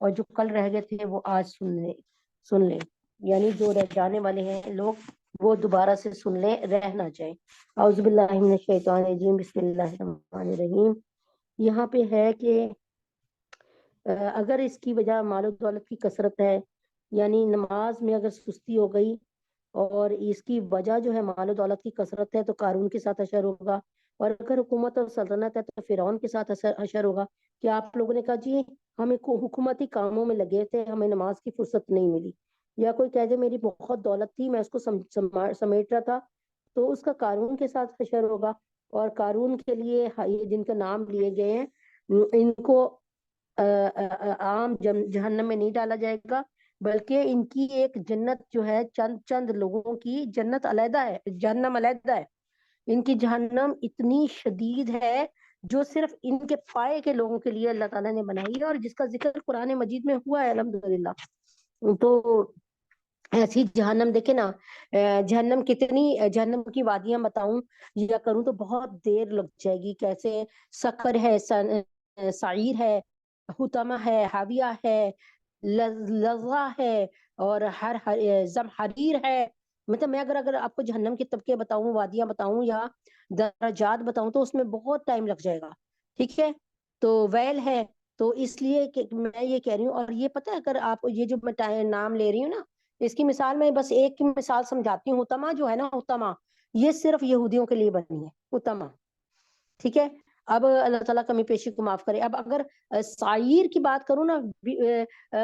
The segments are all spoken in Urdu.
اور جو کل رہ گئے تھے وہ آج سن لیں، یعنی جو رہ جانے والے ہیں لوگ وہ دوبارہ سے سن لیں، رہ نہ جائیں۔ اعوذ باللہ من الشیطان الرجیم، بسم اللہ الرحمن الرحیم۔ یہاں پہ ہے کہ اگر اس کی وجہ مال و دولت کی کثرت ہے، یعنی نماز میں اگر سستی ہو گئی اور اس کی وجہ جو ہے مال و دولت کی کثرت ہے، تو قارون کے ساتھ حشر ہوگا، اور اگر حکومت اور سلطنت ہے تو فرعون کے ساتھ حشر ہوگا۔ کہ آپ لوگوں نے کہا جی ہمیں حکومتی کاموں میں لگے تھے، ہمیں نماز کی فرصت نہیں ملی، یا کوئی کہہ دے میری بہت دولت تھی میں اس کو سمیٹ رہا تھا، تو اس کا قارون کے ساتھ حشر ہوگا۔ اور قارون کے لیے یہ جن کا نام لیے گئے ہیں ان کو عام جہنم میں نہیں ڈالا جائے گا، بلکہ ان کی ایک جنت جو ہے چند لوگوں کی جنت علیحدہ ہے، جہنم علیحدہ ہے۔ ان کی جہنم اتنی شدید ہے جو صرف ان کے پائے کے لوگوں کے لیے اللہ تعالیٰ نے بنائی ہے، اور جس کا ذکر قرآن مجید میں ہوا ہے الحمدللہ۔ تو ایسی جہنم دیکھیں نا، جہنم کتنی، جہنم کی وادیاں بتاؤں یا کروں تو بہت دیر لگ جائے گی۔ کیسے سقر ہے، سعیر ہے، حطمہ ہے، حاویہ ہے، لظہ ہے، اور زمحریر ہے۔ مطلب میں اگر آپ کو جہنم کے طبقے بتاؤں، وادیاں بتاؤں یا درجات بتاؤں تو اس میں بہت ٹائم لگ جائے گا، ٹھیک ہے۔ تو ویل ہے، تو اس لیے کہ میں یہ کہہ رہی ہوں، اور یہ پتہ ہے اگر آپ یہ جو میں نام لے رہی ہوں نا، اس کی مثال میں بس ایک کی مثال سمجھاتی ہوں۔ حطمہ جو ہے نا، حطمہ یہ صرف یہودیوں کے لیے بنی ہے، حطمہ، ٹھیک ہے۔ اب اللہ تعالیٰ کمی پیشی کو معاف کرے۔ اب اگر سعیر کی بات کروں نا،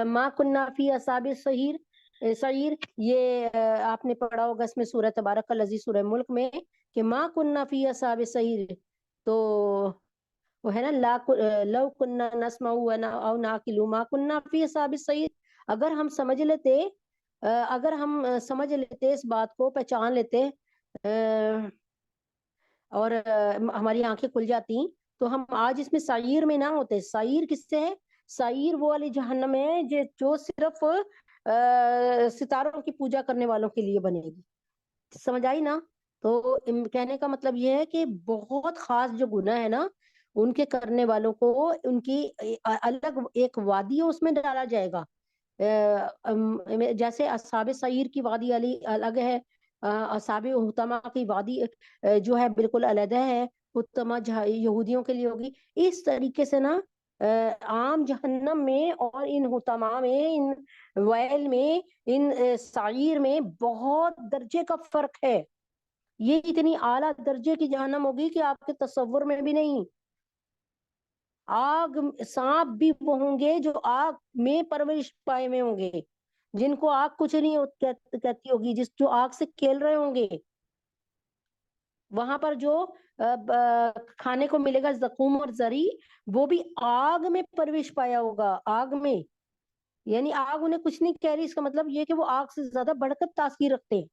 ما کننا فی اصحاب سعیر، یہ آپ نے پڑھا ہوگا اس میں سورہ تبارک الذی، سورہ ملک میں، کہ ما کننا فی اصحاب سعیر، تو وہ ہے نا لو کننا نسمع او ناقل ما کننا فی اصحاب السعیر۔ اگر ہم سمجھ لیتے، اس بات کو پہچان لیتے اور ہماری آنکھیں کھل جاتی، تو ہم آج اس میں سعیر میں نہ ہوتے۔ سعیر کس سے ہے؟ سعیر وہ والی جہنم ہے جو صرف ستاروں کی پوجا کرنے والوں کے لیے بنے گی، سمجھ آئی نا؟ تو کہنے کا مطلب یہ ہے کہ بہت خاص جو گناہ ہے نا، ان کے کرنے والوں کو ان کی الگ ایک وادی ہے، اس میں ڈالا جائے گا۔ جیسے اصحاب سعیر کی وادی الگ ہے، اصحاب حطمہ کی وادی جو ہے بالکل علیحدہ ہے، حطمہ یہودیوں کے لیے ہوگی۔ اس طریقے سے نا عام جہنم میں اور ان حطمہ میں، ان ویل میں، ان سعیر میں بہت درجے کا فرق ہے۔ یہ اتنی اعلیٰ درجے کی جہنم ہوگی کہ آپ کے تصور میں بھی نہیں۔ آگ، سانپ بھی وہ ہوں گے جو آگ میں پرورش پائے ہوئے ہوں گے، جن کو آگ کچھ نہیں کہتی ہوگی، جو آگ سے کھیل رہے ہوں گے۔ وہاں پر جو کھانے کو ملے گا زقوم اور زری، وہ بھی آگ میں پرورش پایا ہوگا، آگ میں، یعنی آگ انہیں کچھ نہیں کہہ رہی۔ اس کا مطلب یہ کہ وہ آگ سے زیادہ بڑھ کر تاثیر رکھتے ہیں۔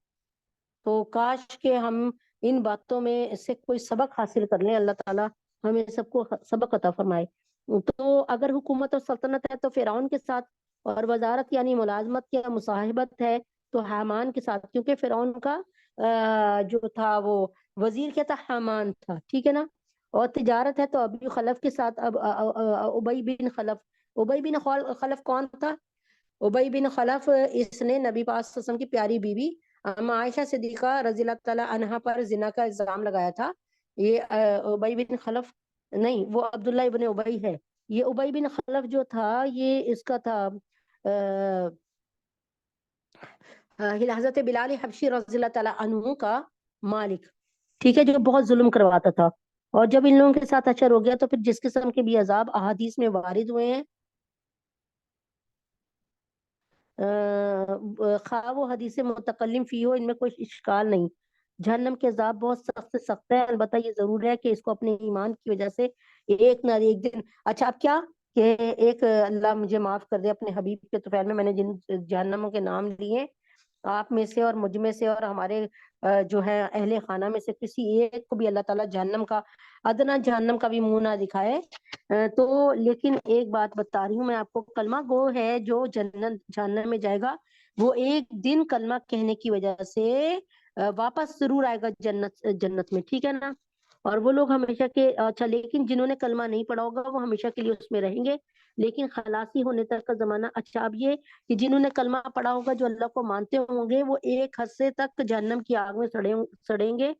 تو کاش کہ ہم ان باتوں میں سے کوئی سبق حاصل کر لیں، اللہ تعالیٰ ہمیں سب کو سبق عطا فرمائے۔ تو اگر حکومت اور سلطنت ہے تو فرعون کے ساتھ، اور وزارت یعنی ملازمت یا مصاحبت ہے تو حامان کے ساتھ، کیونکہ فرعون کا جو تھا وہ وزیر کیا تھا؟ حامان تھا، ٹھیک ہے نا۔ اور تجارت ہے تو ابی خلف کے ساتھ ابی بن خلف۔ ابی بن خلف کون تھا؟ ابی بن خلف اس نے نبی پاک صلی اللہ علیہ وسلم کی پیاری بیوی اما عائشہ صدیقہ رضی اللہ تعالی عنہا پر زنا کا الزام لگایا تھا۔ یہ ابی بن خلف نہیں، وہ عبداللہ ابن ابی ہے۔ یہ ابی بن خلف جو تھا یہ اس کا تھا حضرت بلال حبشی رضی اللہ تعالی عنہ کا مالک، ٹھیک ہے، جو بہت ظلم کرواتا تھا۔ اور جب ان لوگوں کے ساتھ حشر ہو گیا تو پھر جس قسم کے بھی عذاب احادیث میں وارد ہوئے ہیں، خواہ وہ حدیث متکلم فی ہو، ان میں کوئی اشکال نہیں۔ جہنم کے عذاب بہت سخت سے سخت ہے، البتہ یہ ضرور ہے کہ اس کو اپنے ایمان کی وجہ سے ایک نہ ایک دن، اچھا اب کیا کہ ایک، اللہ مجھے معاف کر دے، اپنے حبیب کے طفیل میں نے جن جہنموں کے نام لیے، آپ میں سے اور مجھ میں سے اور ہمارے جو ہے اہل خانہ میں سے کسی ایک کو بھی اللہ تعالیٰ جہنم کا، ادنا جہنم کا بھی منہ نہ دکھائے۔ تو لیکن ایک بات بتا رہی ہوں میں آپ کو، کلمہ گو ہے جو جہنم میں جائے گا، وہ ایک دن کلمہ کہنے کی وجہ سے واپس ضرور آئے گا جنت میں، ٹھیک ہے نا۔ اور وہ لوگ ہمیشہ کے اچھا، لیکن جنہوں نے کلمہ نہیں پڑھا ہوگا وہ ہمیشہ کے لیے اس میں رہیں گے، لیکن خلاصی ہونے تک کا زمانہ۔ اچھا، اب یہ کہ جنہوں نے کلمہ پڑھا ہوگا، جو اللہ کو مانتے ہوں گے، وہ ایک حصے تک جہنم کی آگ میں سڑیں گے،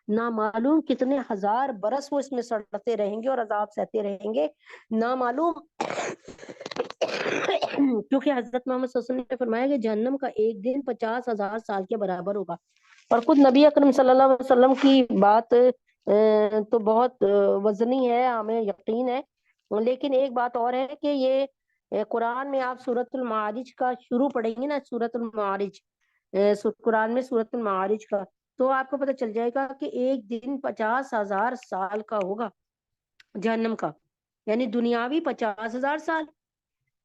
نہ معلوم کتنے ہزار برس وہ اس میں سڑتے رہیں گے اور عذاب سہتے رہیں گے، نہ معلوم کیونکہ حضرت محمد صلی اللہ علیہ وسلم نے فرمایا کہ جہنم کا ایک دن 50,000 سال کے برابر ہوگا۔ اور خود نبی اکرم صلی اللہ علیہ وسلم کی بات تو بہت وزنی ہے، ہمیں یقین ہے، لیکن ایک بات اور ہے کہ یہ قرآن میں آپ سورۃ المعارج کا شروع پڑھیں گے نا، سورۃ المعارج، قرآن میں سورۃ المعارج کا، تو آپ کو پتہ چل جائے گا کہ ایک دن 50,000 سال کا ہوگا جہنم کا، یعنی دنیاوی 50,000 سال،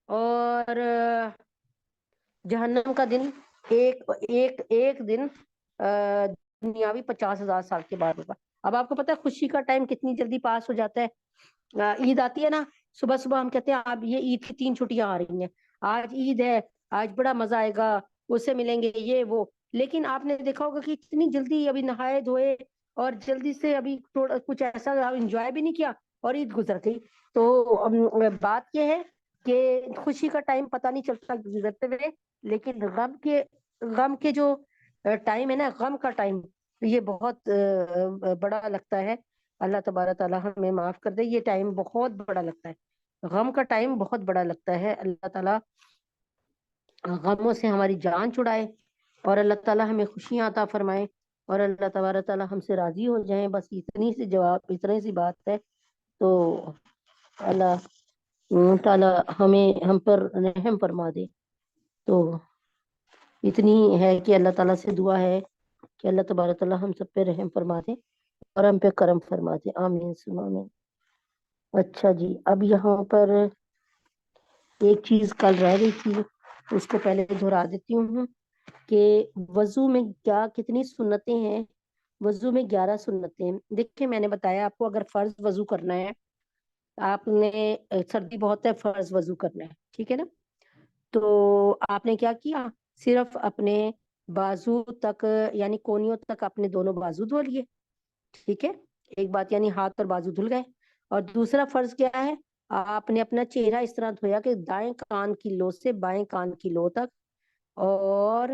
اور جہنم کا دن ایک ایک ایک دن دنیاوی 50,000 سال کے بعد ہوگا۔ اب آپ کو پتا ہے خوشی کا ٹائم کتنی جلدی پاس ہو جاتا ہے، عید آتی ہے نا، صبح صبح ہم کہتے ہیں اب یہ عید کی 3 چھٹیاں آ رہی ہیں، آج عید ہے، آج بڑا مزہ آئے گا، اس سے ملیں گے یہ وہ، لیکن آپ نے دیکھا ہوگا کہ اتنی جلدی ابھی نہائے دھوئے اور جلدی سے ابھی تھوڑا کچھ ایسا انجوائے بھی نہیں کیا اور عید گزر گئی۔ تو بات یہ ہے کہ خوشی کا ٹائم پتہ نہیں چلتا گزرتے ہوئے، لیکن غم کے جو ٹائم ہے نا، غم کا ٹائم، یہ بہت بڑا لگتا ہے۔ اللہ تبارک تعالیٰ ہمیں معاف کر دے، یہ ٹائم بہت بڑا لگتا ہے، غم کا ٹائم بہت بڑا لگتا ہے۔ اللہ تعالیٰ غموں سے ہماری جان چھڑائے اور اللہ تعالیٰ ہمیں خوشیاں عطا فرمائے اور اللہ تبارک تعالیٰ ہم سے راضی ہو جائیں، بس اتنی سی بات ہے۔ تو اللہ تعالیٰ ہم پر رحم فرما دے۔ تو اتنی ہے کہ اللہ تعالیٰ سے دعا ہے کہ اللہ تبارک تعالیٰ ہم سب پہ رحم فرما دے اور ہم پہ کرم فرما دے، آمین ثم آمین۔ اچھا جی، اب یہاں پر ایک چیز کل رہ گئی تھی، اس کو پہلے دہرا دیتی ہوں کہ وضو میں کتنی سنتیں ہیں۔ وضو میں 11 سنتیں۔ دیکھیں، میں نے بتایا آپ کو، اگر فرض وضو کرنا ہے، آپ نے سردی بہت ہے، فرض وضو کرنا ہے، ٹھیک ہے نا، تو آپ نے کیا کیا، صرف اپنے بازو تک یعنی کونیوں تک اپنے دونوں بازو دھو لیے، ٹھیک ہے، ایک بات، یعنی ہاتھ اور بازو دھل گئے۔ اور دوسرا فرض کیا ہے، آپ نے اپنا چہرہ اس طرح دھویا کہ دائیں کان کی لو سے بائیں کان کی لو تک، اور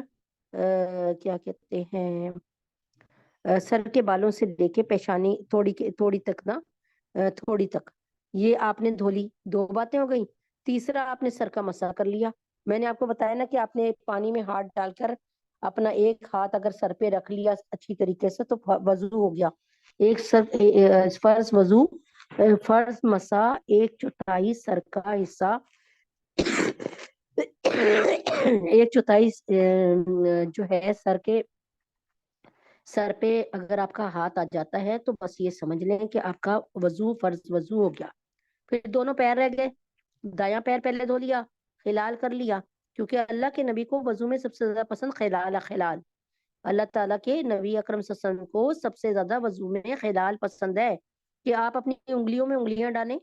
کیا کہتے ہیں، سر کے بالوں سے لے کے پیشانی تھوڑی تک نا، تھوڑی تک، یہ آپ نے دھو لی۔ 2 باتیں ہو گئی۔ تیسرا، آپ نے سر کا مسح کر لیا۔ میں نے آپ کو بتایا نا کہ آپ نے پانی میں ہاتھ ڈال کر اپنا ایک ہاتھ اگر سر پہ رکھ لیا اچھی طریقے سے تو وضو ہو گیا۔ ایک فرض وضو، فرض مسح 1/4 سر کا حصہ، 1/4 جو ہے سر پہ اگر آپ کا ہاتھ آ جاتا ہے تو بس یہ سمجھ لیں کہ آپ کا وضو فرض وضو ہو گیا۔ پھر دونوں پیر رہ گئے، دایاں پیر پہلے دھو لیا، خلال کر لیا، کیونکہ اللہ کے نبی کو وضو میں سب سے زیادہ پسند خلال، اللہ تعالیٰ کے نبی اکرم صلی اللہ علیہ وسلم کو سب سے زیادہ وضو میں خلال پسند ہے، کہ آپ اپنی انگلیوں میں انگلیاں ڈالیں،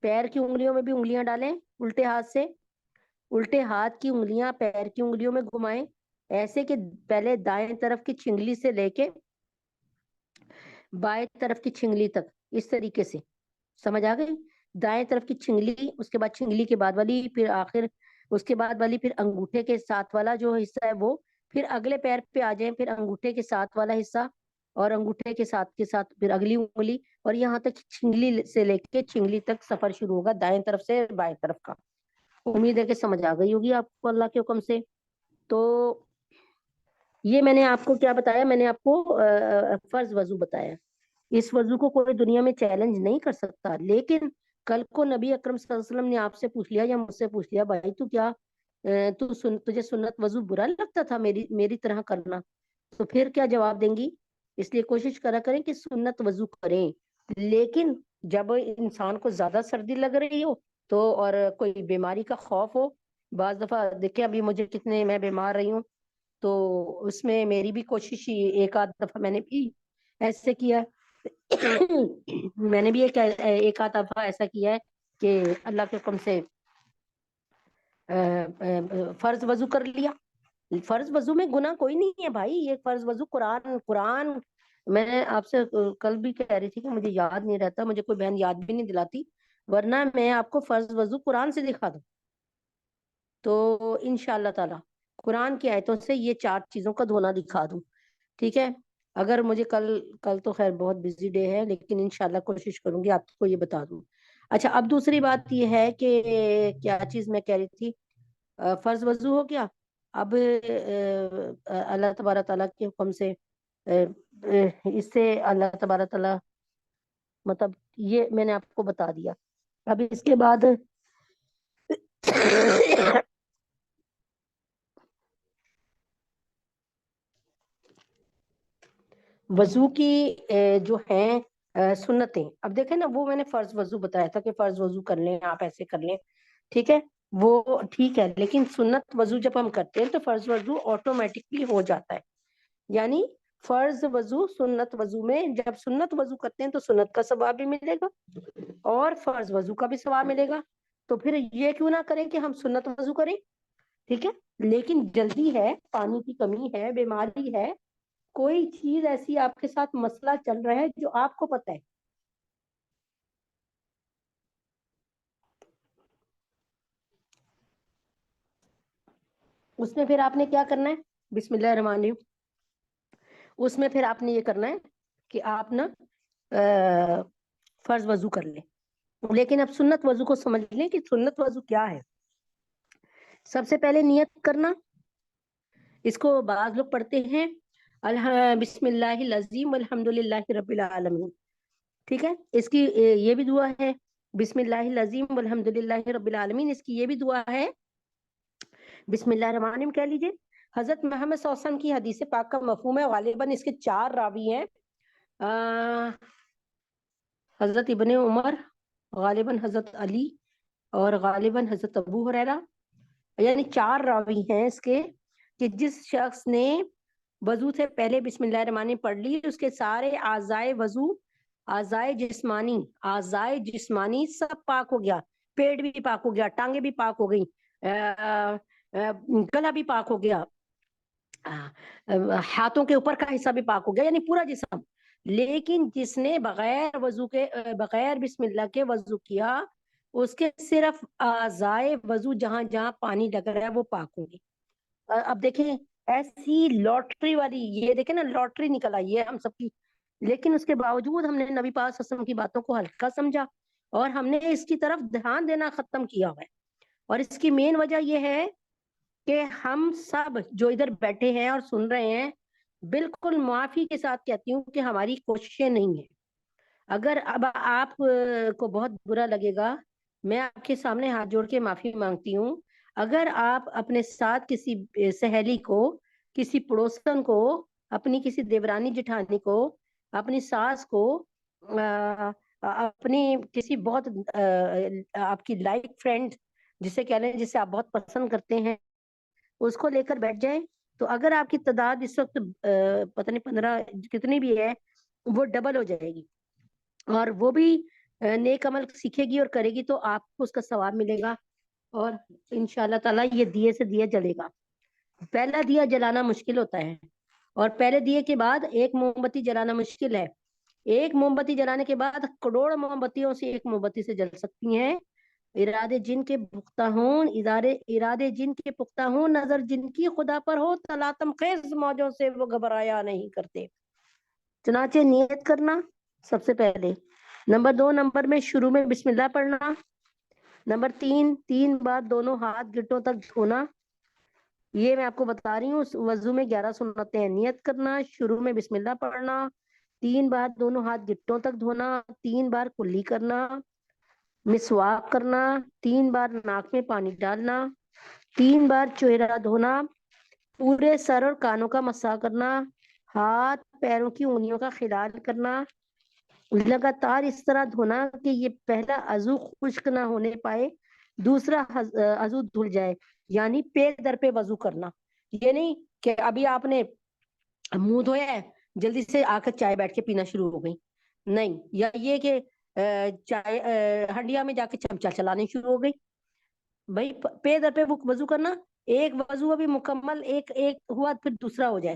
پیر کی انگلیوں میں بھی انگلیاں ڈالیں، الٹے ہاتھ سے، الٹے ہاتھ کی انگلیاں پیر کی انگلیوں میں گھمائیں، ایسے کہ پہلے دائیں طرف کی چھنگلی سے لے کے بائیں طرف کی چھنگلی تک، اس طریقے سے، سمجھ آ گئی؟ دائیں طرف کی چھنگلی، اس کے بعد چھنگلی کے بعد والی، پھر آخر اس کے بعد والی، پھر انگوٹھے کے ساتھ والا جو حصہ ہے وہ، پھر اگلے پیر پہ آ جائیں، پھر انگوٹھے کے ساتھ والا حصہ، اور انگوٹھے کے ساتھ پھر اگلی انگلی، اور یہاں تک چھنگلی سے لے کے چھنگلی تک سفر شروع ہوگا دائیں طرف سے بائیں طرف کا۔ امید ہے کہ سمجھ آ گئی ہوگی آپ کو اللہ کے حکم سے۔ تو یہ میں نے آپ کو کیا بتایا، میں نے آپ کو فرض وضو بتایا۔ اس وضو کو کوئی دنیا میں چیلنج نہیں کر سکتا، لیکن کل کو نبی اکرم صلی اللہ علیہ وسلم نے آپ سے پوچھ لیا یا مجھ سے پوچھ لیا، بھائی تو کیا تجھے سنت وضو برا لگتا تھا میری طرح کرنا، تو پھر کیا جواب دیں گی؟ اس لیے کوشش کرا کریں کہ سنت وضو کریں، لیکن جب انسان کو زیادہ سردی لگ رہی ہو تو، اور کوئی بیماری کا خوف ہو، بعض دفعہ دیکھیں ابھی مجھے کتنے، میں بیمار رہی ہوں، تو اس میں میری بھی کوشش ہی، ایک آدھ دفعہ میں نے بھی ایسے کیا میں نے بھی ایک آدھ دفعہ ایسا کیا ہے کہ اللہ کے حکم سے فرض وضو کر لیا۔ فرض وضو میں گناہ کوئی نہیں ہے بھائی، یہ فرض وضو قرآن میں آپ سے کل بھی کہہ رہی تھی کہ مجھے یاد نہیں رہتا، مجھے کوئی بہن یاد بھی نہیں دلاتی، ورنہ میں آپ کو فرض وضو قرآن سے دکھا دوں تو انشاءاللہ تعالی قرآن کی آیتوں سے یہ 4 چیزوں کا دھونا دکھا دوں، ٹھیک ہے؟ اگر مجھے کل تو خیر بہت بزی ڈے ہے، لیکن انشاءاللہ کوشش کروں گی آپ کو یہ بتا دوں۔ اچھا، اب دوسری بات یہ ہے کہ کیا چیز میں کہہ رہی تھی، فرض وضو ہو گیا۔ اب اللہ تبارک تعالیٰ کے حکم سے اس سے اللہ تبارک تعالیٰ مطلب یہ میں نے آپ کو بتا دیا۔ اب اس کے بعد وضو کی جو ہیں سنتیں، اب دیکھیں نا، وہ میں نے فرض وضو بتایا تھا کہ فرض وضو کر لیں آپ، ایسے کر لیں، ٹھیک ہے؟ وہ ٹھیک ہے، لیکن سنت وضو جب ہم کرتے ہیں تو فرض وضو آٹومیٹکلی ہو جاتا ہے، یعنی فرض وضو سنت وضو میں جب سنت وضو کرتے ہیں تو سنت کا ثواب بھی ملے گا اور فرض وضو کا بھی ثواب ملے گا، تو پھر یہ کیوں نہ کریں کہ ہم سنت وضو کریں، ٹھیک ہے؟ لیکن جلدی ہے، پانی کی کمی ہے، بیماری ہے، کوئی چیز ایسی آپ کے ساتھ مسئلہ چل رہا ہے جو آپ کو پتہ ہے، اس میں پھر آپ نے کیا کرنا ہے، بسم اللہ الرحمن الرحیم، اس میں پھر آپ نے یہ کرنا ہے کہ آپ نا فرض وضو کر لیں، لیکن اب سنت وضو کو سمجھ لیں کہ سنت وضو کیا ہے۔ سب سے پہلے نیت کرنا، اس کو بعض لوگ پڑھتے ہیں بسم اللہ العظیم الحمد للہ رب العالمین، ٹھیک ہے؟ اس کی یہ بھی دعا ہے بسم اللہ العظیم والحمد للہ رب العالمین، اس کی یہ بھی دعا ہے بسم اللہ الرحمن الرحیم کہہ لیجئے۔ حضرت محمد صلی اللہ علیہ وسلم کی حدیث پاک کا مفہوم ہے، غالباً اس کے 4 راوی ہیں، حضرت ابن عمر، غالباً حضرت علی، اور غالباً حضرت ابو ہریرہ، یعنی 4 راوی ہیں اس کے، کہ جس شخص نے وضو سے پہلے بسم اللہ الرحمن الرحیم پڑھ لی، اس کے سارے اعضائے وضو، اعضائے جسمانی سب پاک ہو گیا، پیٹ بھی پاک ہو گیا، ٹانگیں بھی پاک ہو گئی، گلا بھی پاک ہو گیا، ہاتھوں کے اوپر کا حصہ بھی پاک ہو گیا، یعنی پورا جسم۔ لیکن جس نے بغیر وضو کے بغیر بسم اللہ کے وضو کیا، اس کے صرف اعضائے وضو جہاں جہاں پانی لگ رہا ہے وہ پاک ہوں گے۔ اب دیکھیں ایسی لاٹری والی، یہ دیکھیں نا لاٹری نکل آئی ہے ہم سب کی، لیکن اس کے باوجود ہم نے نبی پاک صلی اللہ علیہ وسلم کی باتوں کو ہلکا سمجھا اور ہم نے اس کی طرف دھیان دینا ختم کیا ہوا ہے، اور اس کی مین وجہ یہ ہے کہ ہم سب جو ادھر بیٹھے ہیں اور سن رہے ہیں، بالکل معافی کے ساتھ کہتی ہوں کہ ہماری کوششیں نہیں ہیں۔ اگر اب آپ کو بہت برا لگے گا، میں آپ کے سامنے ہاتھ جوڑ کے معافی مانگتی ہوں، اگر آپ اپنے ساتھ کسی سہیلی کو، کسی پڑوسن کو، اپنی کسی دیورانی جٹھانی کو، اپنی ساس کو، اپنی کسی بہت آپ کی لائک فرینڈ جسے کہہ لیں، جسے آپ بہت پسند کرتے ہیں، اس کو لے کر بیٹھ جائیں، تو اگر آپ کی تعداد اس وقت پتہ نہیں 15 کتنی بھی ہے، وہ ڈبل ہو جائے گی، اور وہ بھی نیک عمل سیکھے گی اور کرے گی، تو آپ کو اس کا ثواب ملے گا، اور انشاءاللہ تعالی یہ دیے سے دیا جلے گا۔ پہلا دیا جلانا مشکل ہوتا ہے، اور پہلے دیے کے بعد ایک موم بتی جلانا مشکل ہے، ایک موم بتی جلانے کے بعد کروڑ موم بتیوں سے ایک موم بتی سے جل سکتی ہیں۔ ارادے جن کے پختہ ہوں، ارادے جن کے پختہ ہوں، نظر جن کی خدا پر ہو، تلاطم خیز موجوں سے وہ گھبرایا نہیں کرتے۔ چنانچہ نیت کرنا سب سے پہلے، نمبر 2 نمبر میں شروع میں بسم اللہ پڑھنا، نمبر 3 بار دونوں ہاتھ گھٹوں تک دھونا، یہ میں آپ کو بتا رہی ہوں، وضو میں 11 سنتیں ہیں۔ نیت کرنا، شروع میں بسم اللہ پڑھنا، 3 بار دونوں ہاتھ گھٹوں تک دھونا، 3 بار کلی کرنا، مسواک کرنا، 3 بار ناک میں پانی ڈالنا، 3 بار چہرہ دھونا، پورے سر اور کانوں کا مسح کرنا، ہاتھ پیروں کی انگلیوں کا خلال کرنا، لگاتار اس طرح دھونا کہ یہ پہلا عضو خشک نہ ہونے پائے، دوسرا عضو دھل جائے، یعنی پیر در پہ وضو کرنا، یہ نہیں کہ ابھی آپ نے منہ دھویا ہے جلدی سے آ کر چائے بیٹھ کے پینا شروع ہو گئی، نہیں، یا یہ کہ چائے ہنڈیا میں جا کے چمچہ چلانے شروع ہو گئی، بھائی پے در پہ وضو کرنا، ایک وضو ابھی مکمل ایک ہوا پھر دوسرا ہو جائے،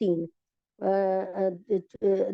3,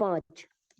5।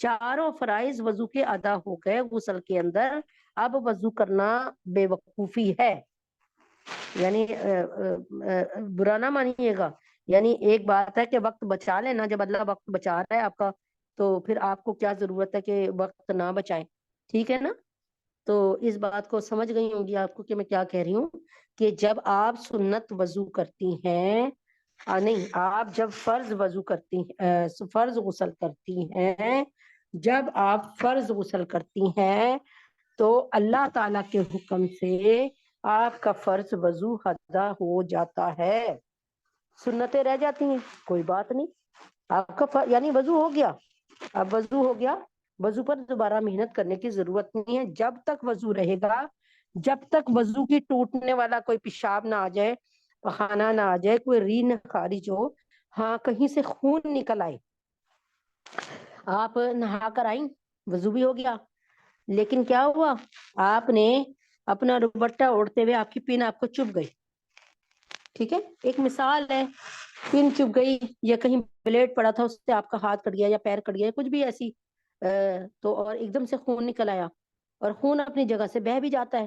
چاروں فرائض وضو کے ادا ہو گئے غسل کے اندر، اب وضو کرنا بے وقوفی ہے، یعنی برا نہ مانیے گا، یعنی ایک بات ہے کہ وقت بچا لینا، جب اللہ وقت بچا رہا ہے آپ کا تو پھر آپ کو کیا ضرورت ہے کہ وقت نہ بچائیں، ٹھیک ہے نا؟ تو اس بات کو سمجھ گئی ہوں گی آپ کو کہ میں کیا کہہ رہی ہوں، کہ جب آپ سنت وضو کرتی ہیں، نہیں آپ جب فرض وضو کرتی فرض غسل کرتی ہیں، جب آپ فرض غسل کرتی ہیں تو اللہ تعالی کے حکم سے آپ کا فرض وضو ادا ہو جاتا ہے، سنتیں رہ جاتی ہیں کوئی بات نہیں، آپ کا یعنی وضو ہو گیا، اب وضو ہو گیا، وضو پر دوبارہ محنت کرنے کی ضرورت نہیں ہے، جب تک وضو رہے گا، جب تک وضو کی ٹوٹنے والا کوئی پیشاب نہ آ جائے، پخانہ نہ آ جائے، کوئی ری نہ خارج ہو، ہاں کہیں سے خون نکل آئے، آپ نہا کر آئیں، وضو بھی ہو گیا، لیکن کیا ہوا، آپ نے اپنا دوپٹہ اوڑھتے ہوئے آپ کی پن آپ کو چبھ گئی، ٹھیک ہے، ایک مثال ہے، پن چبھ گئی یا کہیں بلیڈ پڑا تھا اس سے آپ کا ہاتھ کٹ گیا یا پیر کٹ گیا کچھ بھی ایسی، تو اور ایک دم سے خون نکل آیا، اور خون اپنی جگہ سے بہہ بھی جاتا ہے،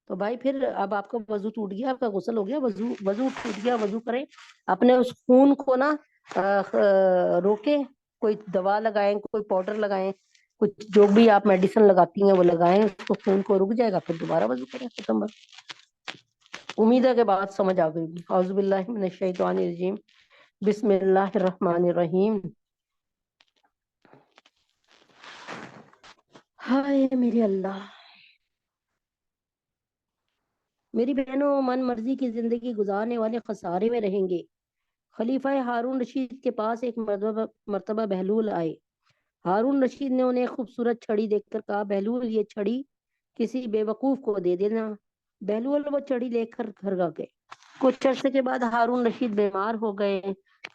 تو بھائی پھر اب آپ کا وضو ٹوٹ گیا، آپ کا غسل ہو گیا، وضو ٹوٹ گیا، وضو کریں، اپنے اس خون کو نا روکیں، کوئی دوا لگائیں، کوئی پاؤڈر لگائیں، کچھ جو بھی آپ میڈیسن لگاتی ہیں وہ لگائیں، اس کو خون کو رک جائے گا، پھر دوبارہ وضو کریں، ختم بس، امید ہے کہ بات سمجھ آ گئی گی۔ اعوذ باللہ من الشیطان الرجیم، بسم اللہ الرحمن الرحیم۔ ہائے میرے اللہ، میری بہنوں، من مرضی کی زندگی گزارنے والے خسارے میں رہیں گے۔ خلیفہ ہارون رشید کے پاس ایک مرتبہ بہلول آئے، ہارون رشید نے انہیں خوبصورت چھڑی دیکھ کر کہا، بہلول یہ چھڑی کسی بے وقوف کو دے دینا۔ بہلول وہ چھڑی لے کر گھر گئے۔ کچھ عرصے کے بعد ہارون رشید بیمار ہو گئے،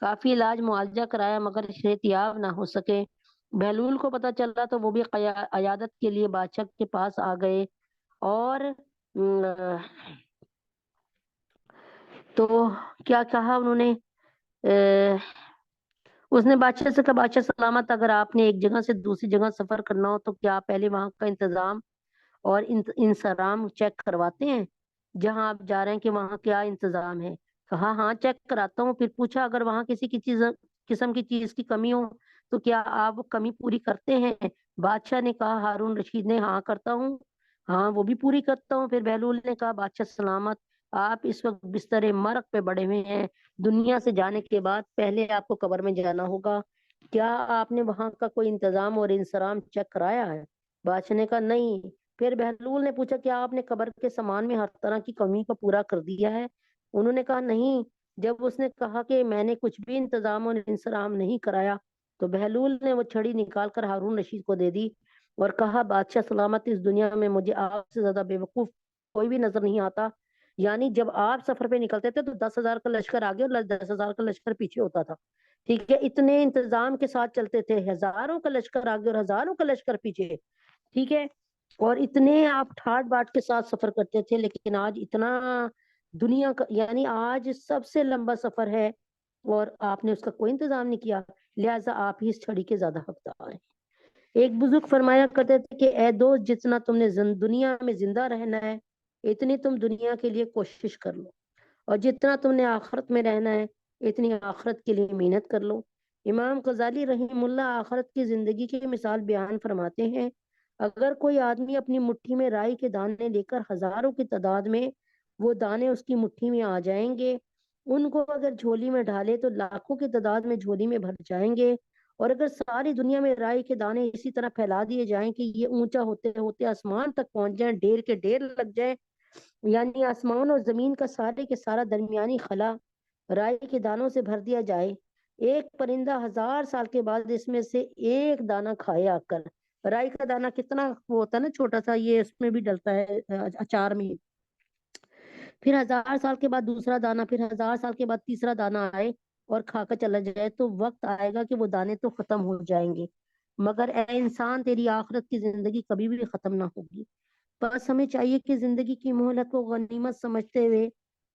کافی علاج معالجہ کرایا مگر صحتیاب نہ ہو سکے۔ بہلول کو پتہ چلا تو وہ بھی عیادت کے لیے بادشاہ کے پاس آ گئے، اور تو کیا کہا انہوں نے، اس نے بادشاہ سے کہا، بادشاہ سلامت، اگر آپ نے ایک جگہ سے دوسری جگہ سفر کرنا ہو تو کیا آپ پہلے وہاں کا انتظام اور انصرام چیک کرواتے ہیں، جہاں آپ جا رہے ہیں کہ وہاں کیا انتظام ہے؟ کہا ہاں چیک کراتا ہوں۔ پھر پوچھا اگر وہاں کسی کی قسم کی چیز کی کمی ہو تو کیا آپ وہ کمی پوری کرتے ہیں؟ بادشاہ نے کہا، ہارون رشید نے، ہاں کرتا ہوں، ہاں وہ بھی پوری کرتا ہوں۔ پھر بہلول نے کہا، بادشاہ سلامت، آپ اس وقت بستر مرگ پہ بڑے ہوئے ہیں، دنیا سے جانے کے بعد پہلے آپ کو قبر میں جانا ہوگا، کیا آپ نے وہاں کا کوئی انتظام اور انصرام چیک کرایا ہے؟ بادشاہ نے کہا نہیں۔ پھر بہلول نے پوچھا، کیا آپ نے قبر کے سامان میں ہر طرح کی کمی کو پورا کر دیا ہے؟ انہوں نے کہا نہیں۔ جب اس نے کہا کہ میں نے کچھ بھی انتظام اور انصرام نہیں کرایا تو بہلول نے وہ چھڑی نکال کر ہارون رشید کو دے دی اور کہا، بادشاہ سلامت، اس دنیا میں مجھے آپ سے زیادہ بے وقوف کوئی بھی نظر نہیں آتا۔ یعنی جب آپ سفر پہ نکلتے تھے تو 10,000 کا لشکر آگے اور 10,000 کا لشکر پیچھے ہوتا تھا، ٹھیک ہے، اتنے انتظام کے ساتھ چلتے تھے، ہزاروں کا لشکر آگے اور ہزاروں کا لشکر پیچھے، ٹھیک ہے، اور اتنے آپ ٹھاٹ باٹ کے ساتھ سفر کرتے تھے۔ لیکن آج اتنا دنیا کا، یعنی آج سب سے لمبا سفر ہے اور آپ نے اس کا کوئی انتظام نہیں کیا، لہٰذا آپ ہی اس چھڑی کے زیادہ حقدار ہیں۔ ایک بزرگ فرمایا کرتے تھے کہ اے دوست، جتنا تم نے دنیا میں زندہ رہنا ہے اتنی تم دنیا کے لیے کوشش کر لو، اور جتنا تم نے آخرت میں رہنا ہے اتنی آخرت کے لیے محنت کر لو۔ امام غزالی رحم اللہ آخرت کی زندگی کی مثال بیان فرماتے ہیں، اگر کوئی آدمی اپنی مٹھی میں رائی کے دانے لے کر ہزاروں کی تعداد میں وہ دانے اس کی مٹھی میں آ جائیں گے، ان کو اگر جھولی میں ڈالے تو لاکھوں کی تعداد میں جھولی میں بھر جائیں گے، اور اگر ساری دنیا میں رائی کے دانے اسی طرح پھیلا دیے جائیں کہ یہ اونچا ہوتے ہوتے آسمان تک پہنچ جائیں، ڈھیر کے ڈھیر لگ جائیں، یعنی آسمان اور زمین کا سارے کے سارا درمیانی خلا رائی کے دانوں سے بھر دیا جائے، ایک پرندہ 1,000 سال کے بعد اس میں سے ایک دانہ کھائے آ کر، رائی کا دانہ کتنا وہ ہوتا ہے نا چھوٹا سا، یہ اس میں بھی ڈلتا ہے اچار میں، پھر 1,000 سال کے بعد دوسرا دانہ، پھر 1,000 سال کے بعد تیسرا دانہ آئے اور کھا کر چلا جائے تو وقت آئے گا کہ وہ دانے تو ختم ہو جائیں گے، مگر اے انسان تیری آخرت کی زندگی کبھی بھی ختم نہ ہوگی۔ بس ہمیں چاہیے کہ زندگی کی مہلت کو غنیمت سمجھتے ہوئے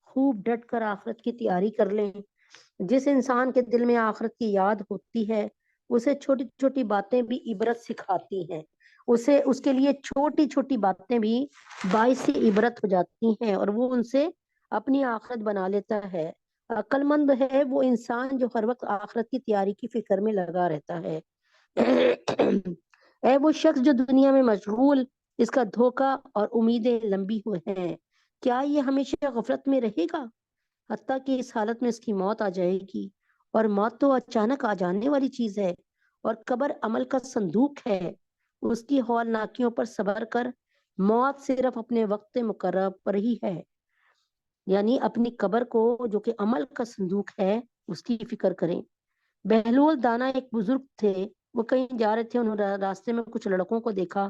خوب ڈٹ کر آخرت کی تیاری کر لیں۔ جس انسان کے دل میں آخرت کی یاد ہوتی ہے اسے چھوٹی چھوٹی باتیں بھی عبرت سکھاتی ہیں، اسے اس کے لیے چھوٹی چھوٹی باتیں بھی باعث عبرت ہو جاتی ہیں، اور وہ ان سے اپنی آخرت بنا لیتا ہے۔ عقل مند ہے وہ انسان جو ہر وقت آخرت کی تیاری کی فکر میں لگا رہتا ہے۔ اے وہ شخص جو دنیا میں مشغول، اس کا دھوکہ اور امیدیں لمبی ہوئے ہیں، کیا یہ ہمیشہ غفلت میں رہے گا؟ حتیٰ کہ اس حالت میں اس کی موت آ جائے گی، اور موت تو اچانک آ جانے والی چیز ہے، اور قبر عمل کا صندوق ہے۔ اس کی ہولناکیوں پر صبر کر، موت صرف اپنے وقت مقرر پر ہی ہے، یعنی اپنی قبر کو جو کہ عمل کا صندوق ہے اس کی فکر کریں۔ بہلول دانا ایک بزرگ تھے، وہ کہیں جا رہے تھے، انہوں نے راستے میں کچھ لڑکوں کو دیکھا،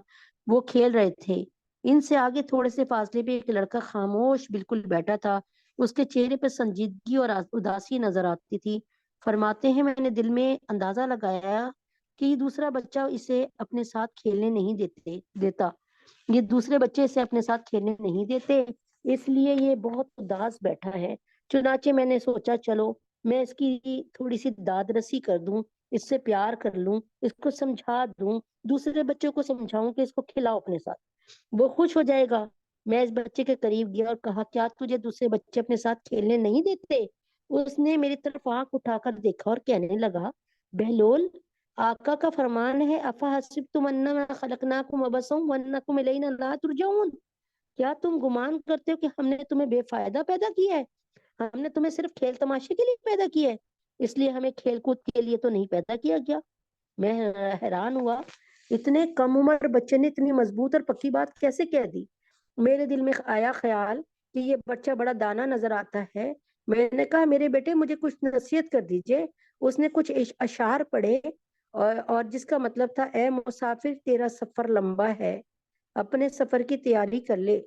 وہ کھیل رہے تھے۔ ان سے آگے تھوڑے سے فاصلے پہ ایک لڑکا خاموش بالکل بیٹھا تھا، اس کے چہرے پہ سنجیدگی اور اداسی نظر آتی تھی۔ فرماتے ہیں میں نے دل میں اندازہ لگایا کہ یہ دوسرا بچہ اسے اپنے ساتھ کھیلنے نہیں دیتا، یہ دوسرے بچے اسے اپنے ساتھ کھیلنے نہیں دیتے، اس لیے یہ بہت اداس بیٹھا ہے۔ چنانچہ میں نے سوچا چلو میں اس کی تھوڑی سی داد رسی کر دوں، اس سے پیار کر لوں، اس کو سمجھا دوں، دوسرے بچوں کو سمجھاؤں کہ اس کو کھلاؤ اپنے ساتھ، وہ خوش ہو جائے گا۔ میں اس بچے کے قریب گیا اور کہا کیا تجھے دوسرے بچے اپنے ساتھ کھیلنے نہیں دیتے؟ اس نے میری طرف آنکھ اٹھا کر دیکھا اور کہنے لگا بہلول، آقا کا فرمان ہے افحسبتم انما خلقناکم عبثا وانکم الینا لا ترجعون، کیا تم گمان کرتے ہو کہ ہم نے تمہیں بے فائدہ پیدا کیا ہے؟ ہم نے تمہیں صرف کھیل تماشے کے لیے پیدا کیا ہے، اس لیے ہمیں کھیل کود کے لیے تو نہیں پیدا کیا گیا۔ میں حیران ہوا، اتنے کم عمر بچے نے اتنی مضبوط اور پکی بات کیسے کہہ دی؟ میرے دل میں آیا خیال کہ یہ بچہ بڑا دانا نظر آتا ہے۔ میں نے کہا میرے بیٹے مجھے کچھ نصیحت کر دیجئے۔ اس نے کچھ اشعار پڑھے اور جس کا مطلب تھا اے مسافر تیرا سفر لمبا ہے، اپنے سفر کی تیاری کر لے۔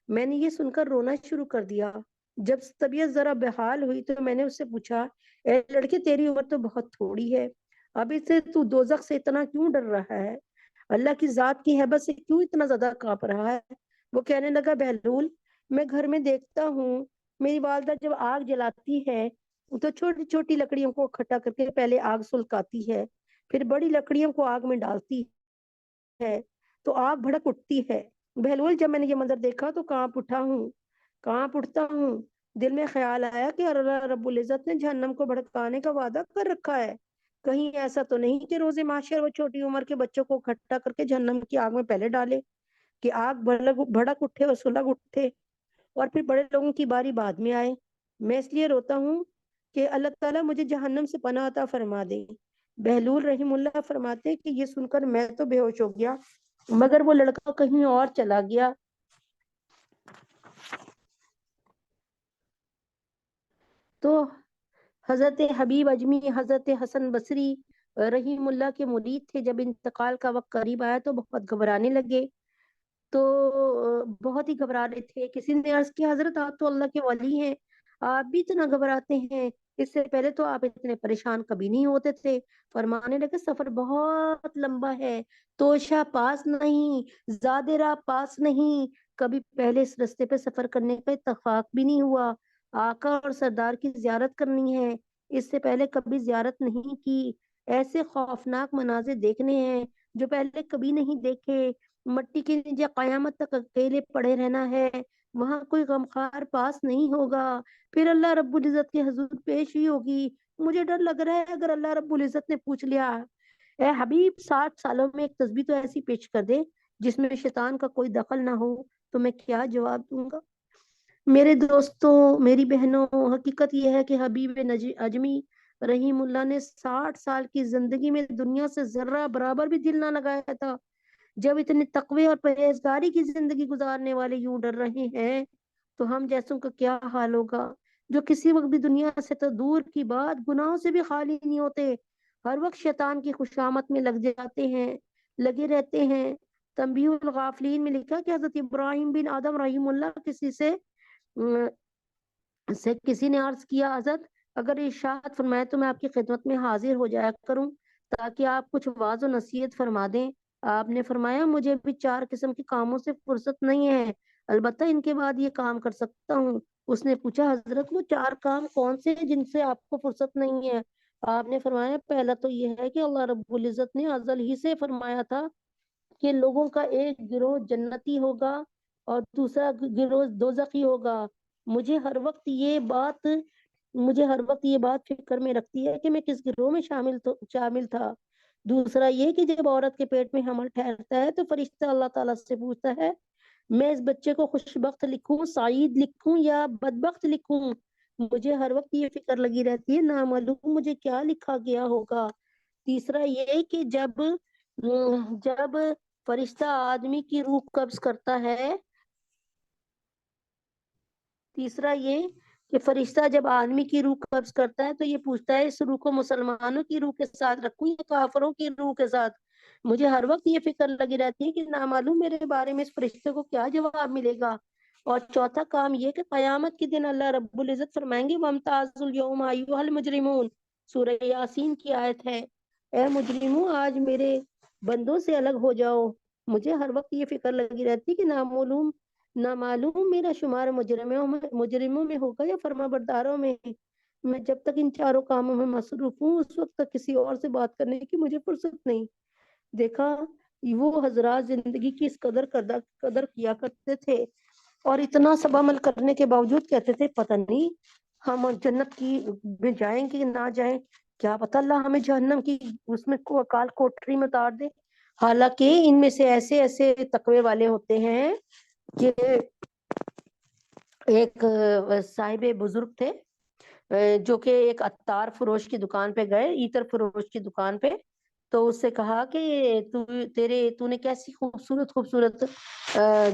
میں نے یہ سن کر رونا شروع کر دیا۔ جب طبیعت ذرا بحال ہوئی تو میں نے اس سے پوچھا اے لڑکے تیری عمر تو بہت تھوڑی ہے، ابھی سے تو دوزخ سے اتنا کیوں ڈر رہا ہے؟ اللہ کی ذات کی ہیبت سے کیوں اتنا زیادہ کانپ رہا ہے؟ وہ کہنے لگا بہلول، میں گھر میں دیکھتا ہوں میری والدہ جب آگ جلاتی ہے تو چھوٹی چھوٹی لکڑیوں کو اکٹھا کر کے پہلے آگ سلگاتی ہے، پھر بڑی لکڑیوں کو آگ میں ڈالتی ہے تو آگ بھڑک اٹھتی ہے۔ بہلول جب میں نے یہ منظر دیکھا تو کانپ اٹھتا ہوں۔ دل میں خیال آیا کہ اللہ رب العزت نے جہنم کو بھڑکانے کا وعدہ کر رکھا ہے، کہیں ایسا تو نہیں کہ روز محشر وہ چھوٹی عمر کے بچوں کو اکٹھا کر کے جہنم کی آگ میں پہلے ڈالے کہ آگ بھڑک اٹھے اور سلگ اٹھے اور پھر بڑے لوگوں کی باری بعد میں آئے۔ میں اس لیے روتا ہوں کہ اللہ تعالیٰ مجھے جہنم سے پناہ عطا فرما دے۔ بہلول رحم اللہ فرماتے کہ یہ سن کر میں تو بے ہوش ہو گیا، مگر وہ لڑکا کہیں اور چلا گیا۔ تو حضرت حبیب اجمی حضرت حسن بصری رحیم اللہ کے مرید تھے، جب انتقال کا وقت قریب آیا تو بہت گھبرانے لگے، تو بہت ہی گھبرا رہے تھے۔ کسی نے عرض کیا حضرت آپ تو اللہ کے ولی ہیں، آپ بھی اتنا گھبراتے ہیں، اس سے پہلے تو آپ اتنے پریشان کبھی نہیں ہوتے تھے۔ فرمانے لگے سفر بہت لمبا ہے، توشہ پاس نہیں، زیادہ راہ پاس نہیں، کبھی پہلے اس رستے پہ سفر کرنے کا اتفاق بھی نہیں ہوا۔ آقا اور سردار کی زیارت کرنی ہے، اس سے پہلے کبھی زیارت نہیں کی، ایسے خوفناک مناظر دیکھنے ہیں جو پہلے کبھی نہیں دیکھے، مٹی کے نیچے قیامت تک اکیلے پڑے رہنا ہے، وہاں کوئی غمخوار پاس نہیں ہوگا، پھر اللہ رب العزت کے حضور پیش ہی ہوگی۔ مجھے ڈر لگ رہا ہے اگر اللہ رب العزت نے پوچھ لیا اے حبیب 60 سالوں میں ایک تسبیح تو ایسی پیش کر دے جس میں شیطان کا کوئی دخل نہ ہو، تو میں کیا جواب دوں گا؟ میرے دوستوں، میری بہنوں، حقیقت یہ ہے کہ حبیب اجمی رحیم اللہ نے 60 سال کی زندگی میں دنیا سے ذرہ برابر بھی دل نہ لگایا تھا۔ جب اتنے تقوی اور پرہیزگاری کی زندگی گزارنے والے یوں ڈر رہے ہیں تو ہم جیسوں کا کیا حال ہوگا، جو کسی وقت بھی دنیا سے تو دور کی بات گناہوں سے بھی خالی نہیں ہوتے، ہر وقت شیطان کی خوشامد میں لگے رہتے ہیں۔ تنبیہ الغافلین میں لکھا کہ حضرت ابراہیم بن آدم رحیم اللہ کسی نے عرض کیا حضرت اگر ارشاد فرمائے تو میں آپ کی خدمت میں حاضر ہو جایا کروں تاکہ آپ کچھ واعظ و نصیحت فرما دیں۔ آپ نے فرمایا مجھے بھی 4 قسم کے کاموں سے فرصت نہیں ہے، البتہ ان کے بعد یہ کام کر سکتا ہوں۔ اس نے پوچھا حضرت وہ 4 کام کون سے ہیں جن سے آپ کو فرصت نہیں ہے؟ آپ نے فرمایا پہلا تو یہ ہے کہ اللہ رب العزت نے ازل ہی سے فرمایا تھا کہ لوگوں کا ایک گروہ جنتی ہوگا اور دوسرا گروہ دوزخی ہوگا. مجھے ہر وقت یہ بات مجھے ہر وقت یہ بات فکر میں رکھتی ہے کہ میں کس گروہ میں شامل تھا. دوسرا یہ کہ جب عورت کے پیٹ میں حمل ٹھہرتا ہے تو فرشتہ اللہ تعالیٰ سے پوچھتا ہے میں اس بچے کو خوش بخت لکھوں, سعید لکھوں یا بدبخت لکھوں. مجھے ہر وقت یہ فکر لگی رہتی ہے نامعلوم مجھے کیا لکھا گیا ہوگا. تیسرا یہ کہ جب فرشتہ آدمی کی روح قبض کرتا ہے تیسرا یہ کہ فرشتہ جب آدمی کی روح قبض کرتا ہے تو یہ پوچھتا ہے اس روح کو مسلمانوں کی روح کے ساتھ رکھوں یا کافروں کی روح کے ساتھ. مجھے ہر وقت یہ فکر لگی رہتی ہے کہ نامعلوم میرے بارے میں اس فرشتے کو کیا جواب ملے گا. اور چوتھا کام یہ کہ قیامت کے دن اللہ رب العزت فرمائیں گے وَامْتَازُوا الْيَوْمَ أَيُّهَا الْمُجْرِمُونَ, سورہ یاسین کی آیت ہے, اے مجرموں آج میرے بندوں سے الگ ہو جاؤ. مجھے ہر وقت یہ فکر لگی رہتی کہ نامعلوم میرا شمار مجرموں میں ہوگا یا فرما برداروں میں. میں جب تک ان چاروں کاموں میں مصروف ہوں اس وقت تک کسی اور سے بات کرنے کی مجھے فرصت نہیں. دیکھا وہ حضرات زندگی کی اس قدر کیا کرتے تھے اور اتنا سب عمل کرنے کے باوجود کہتے تھے پتہ نہیں ہم جنت کی میں جائیں گے نہ جائیں, کیا پتہ اللہ ہمیں جہنم کی اس میں کال کوٹری میں اتار دے. حالانکہ ان میں سے ایسے تقوی والے ہوتے ہیں کہ ایک صاحب بزرگ تھے جو کہ ایک عطار فروش کی دکان پہ گئے, عطر فروش کی دکان پہ, تو اس سے کہا کہ تو نے کیسی خوبصورت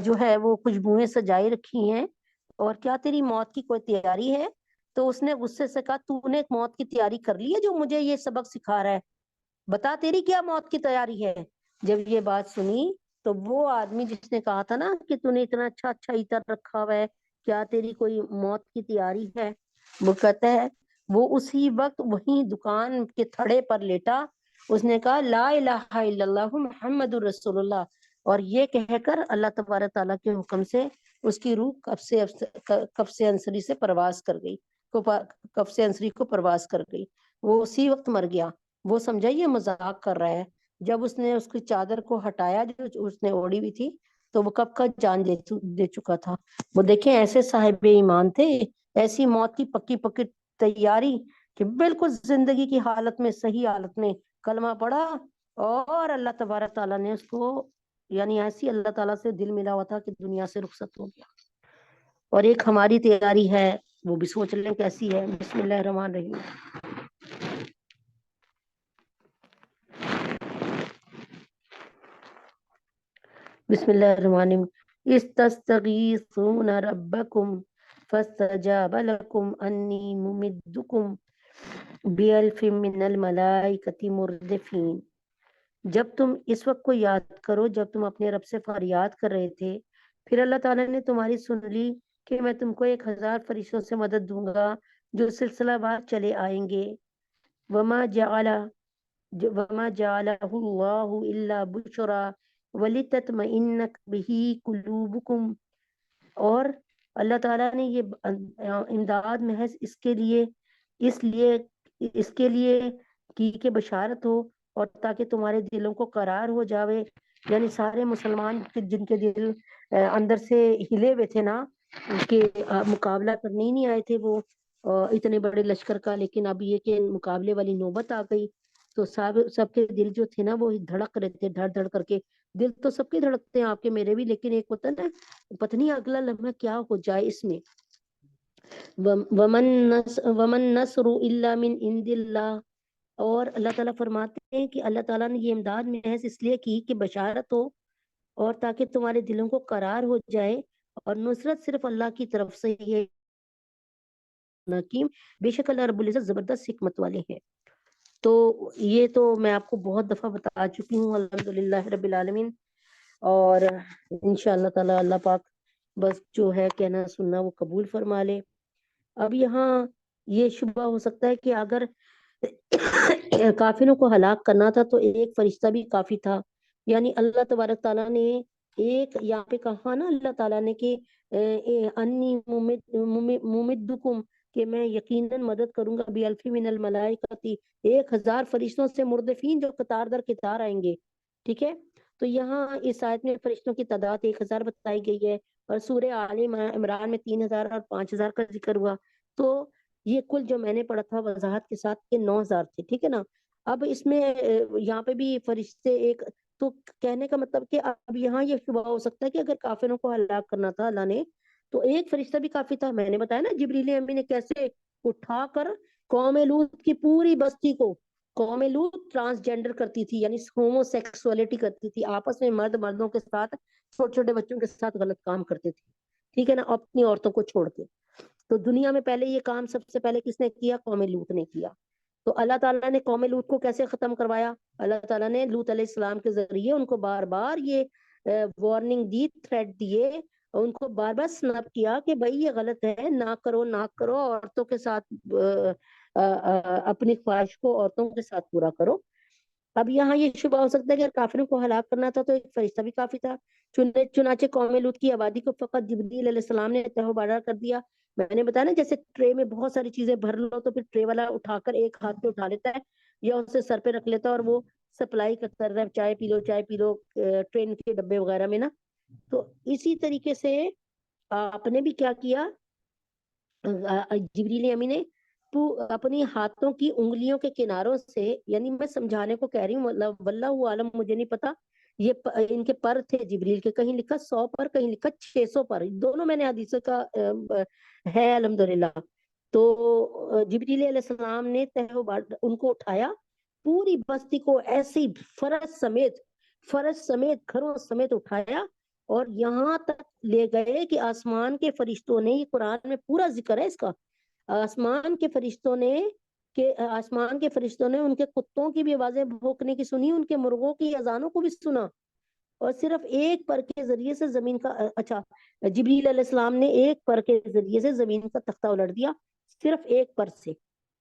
جو ہے وہ خوشبوئیں سجائی رکھی ہیں اور کیا تیری موت کی کوئی تیاری ہے. تو اس نے غصے سے کہا تو نے موت کی تیاری کر لی ہے جو مجھے یہ سبق سکھا رہا ہے, بتا تیری کیا موت کی تیاری ہے. جب یہ بات سنی تو وہ آدمی جس نے کہا تھا نا کہ تو نے اتنا اچھا عطر رکھا ہوا ہے کیا تیری کوئی موت کی تیاری ہے, وہ کہتا ہے وہ اسی وقت وہیں دکان کے تھڑے پر لیٹا, اس نے کہا لا الہ الا اللہ محمد رسول اللہ, اور یہ کہہ کر اللہ تبارک تعالیٰ کے حکم سے اس کی روح کف سے انصری سے پرواز کر گئی, کف سے انصری کو پرواز کر گئی. وہ اسی وقت مر گیا. وہ سمجھا یہ مذاق کر رہا ہے. جب اس نے اس کی چادر کو ہٹایا جو اس نے اوڑی ہوئی تھی تو وہ کب کا جان دے چکا تھا. وہ دیکھیں ایسے صاحب ایمان تھے, ایسی موت کی پکی تیاری کہ بالکل زندگی کی حالت میں صحیح حالت میں کلمہ پڑھا اور اللہ تبارک تعالیٰ نے اس کو یعنی ایسی اللہ تعالیٰ سے دل ملا ہوا تھا کہ دنیا سے رخصت ہو گیا. اور ایک ہماری تیاری ہے وہ بھی سوچ لیں کیسی ہے. بسم اللہ الرحمن الرحیم. بسم اللہ الرحمن الرحیم. استستغیثون ربکم فاستجاب لکم انی ممدکم بِأَلْفٍ مِّنَ الْمَلَائِكَةِ مُرْدِفِينَ. جب تم اس وقت کو یاد کرو جب تم اپنے رب سے فریاد کر رہے تھے, پھر اللہ تعالیٰ نے تمہاری سن لی کہ میں تم کو 1000 فرشتوں سے مدد دوں گا جو سلسلہ وار چلے آئیں گے. وما جعلہ اللہ الا بشرا ولتطمئن بہ قلوبکم, اور اللہ تعالیٰ نے یہ امداد محض اس کے لیے کی کہ بشارت ہو اور تاکہ تمہارے دلوں کو قرار ہو جاوے. یعنی سارے مسلمان جن کے دل اندر سے ہلے ہوئے تھے نا کہ مقابلہ کرنے ہی نہیں آئے تھے وہ اتنے بڑے لشکر کا, لیکن اب یہ کہ مقابلے والی نوبت آ گئی تو سب کے دل جو تھے نا وہ دھڑک رہے تھے دھڑ کر کے. دل تو سب کے دھڑکتے ہیں آپ کے میرے بھی, لیکن ایک ہوتا ہے نا پتہ نہیں اگلا لمحہ کیا ہو جائے اس میں. ومن نصر الا من عند اللہ, اور اللہ تعالیٰ فرماتے ہیں کہ اللہ تعالیٰ نے یہ امداد محض اس لیے کی کہ بشارت ہو اور تاکہ تمہارے دلوں کو قرار ہو جائے, اور نصرت صرف اللہ کی طرف سے ہی ہے. حکیم بے شک اللہ رب العزت زبردست حکمت والے ہیں. تو یہ تو میں آپ کو بہت دفعہ بتا چکی ہوں الحمدللہ رب العالمین, اور انشاءاللہ تعالی اللہ پاک بس جو ہے کہنا سننا وہ قبول فرما لے. اب یہاں یہ شبہ ہو سکتا ہے کہ اگر کافروں کو ہلاک کرنا تھا تو ایک فرشتہ بھی کافی تھا, یعنی اللہ تبارک تعالیٰ نے ایک یہاں پہ کہا نا اللہ تعالیٰ نے کہ انی ممدکم, کہ میں یقیناً مدد کروں گا بِأَلْفٍ مِّنَ الْمَلَائِکَةِ، 1000 فرشتوں سے مردفین جو قطار در قطار آئیں گے. ٹھیک ہے. تو یہاں اس آیت میں فرشتوں کی تعداد 1000 بتائی گئی ہے، اور سورہ آل عمران میں 3000 اور 5000 کا ذکر ہوا. تو یہ کل جو میں نے پڑھا تھا وضاحت کے ساتھ کہ 9000 تھے. ٹھیک ہے نا. اب اس میں یہاں پہ بھی فرشتے ایک، تو کہنے کا مطلب کہ اب یہاں یہ شبہ ہو سکتا ہے کہ اگر کافروں کو ہلاک کرنا تھا اللہ نے تو ایک فرشتہ بھی کافی تھا. میں نے بتایا نا جبریل امین نے کیسے اٹھا کر قوم لوط کی پوری بستی کو، قوم لوط ٹرانسجینڈر کرتی تھی، یعنی ہومو سیکسولیٹی کرتی تھی، آپس میں مرد مردوں کے ساتھ، چھوٹے چھوٹے بچوں کے ساتھ غلط کام کرتے تھے. ٹھیک ہے نا، اپنی عورتوں کو چھوڑ کے. تو دنیا میں پہلے یہ کام سب سے پہلے کس نے کیا؟ قوم لوط نے کیا. تو اللہ تعالیٰ نے قوم لوط کو کیسے ختم کروایا؟ اللہ تعالیٰ نے لوط علیہ السلام کے ذریعے ان کو بار بار یہ وارننگ دی، تھریٹ دیے، ان کو بار بار سنپ کیا کہ بھائی یہ غلط ہے، نہ کرو نہ کرو، عورتوں کے ساتھ اپنی خواہش کو عورتوں کے ساتھ پورا کرو. اب یہاں یہ شبہ ہو سکتا ہے کہ اگر کافروں کو ہلاک کرنا تھا تو ایک فرشتہ بھی کافی تھا. چنانچہ قوم لوط کی آبادی کو فقط جبریل علیہ السلام نے تہو بارہ کر دیا. میں نے بتایا نا جیسے ٹرے میں بہت ساری چیزیں بھر لو تو پھر ٹرے والا اٹھا کر ایک ہاتھ پہ اٹھا لیتا ہے یا اسے سر پہ رکھ لیتا ہے اور وہ سپلائی کرتا رہتا ہے، چائے پی لو چائے پی لو، ٹرین کے ڈبے وغیرہ میں نا. تو اسی طریقے سے آپ نے بھی کیا کیا، جبریل امی نے اپنی ہاتھوں کی انگلیوں کے کناروں سے، یعنی میں سمجھانے کو کہہ رہی ہوں، واللہ عالم، مجھے نہیں پتا یہ ان کے پر تھے جبریل کے، کہیں لکھا 100 پر، کہیں لکھا 600 پر، دونوں میں نے حدیث کا ہے الحمدللہ. تو جبریل علیہ السلام نے ان کو اٹھایا، پوری بستی کو ایسے ہی فرش سمیت گھروں سمیت اٹھایا، اور یہاں تک لے گئے کہ آسمان کے فرشتوں نے، یہ قرآن میں پورا ذکر ہے اس کا، آسمان کے فرشتوں نے ان کے کتوں کی بھی آوازیں بھونکنے کی سنی، ان کے مرغوں کی اذانوں کو بھی سنا، اور صرف ایک پر کے ذریعے سے زمین کا، اچھا جبریل علیہ السلام نے ایک پر کے ذریعے سے زمین کا تختہ الٹ دیا، صرف ایک پر سے.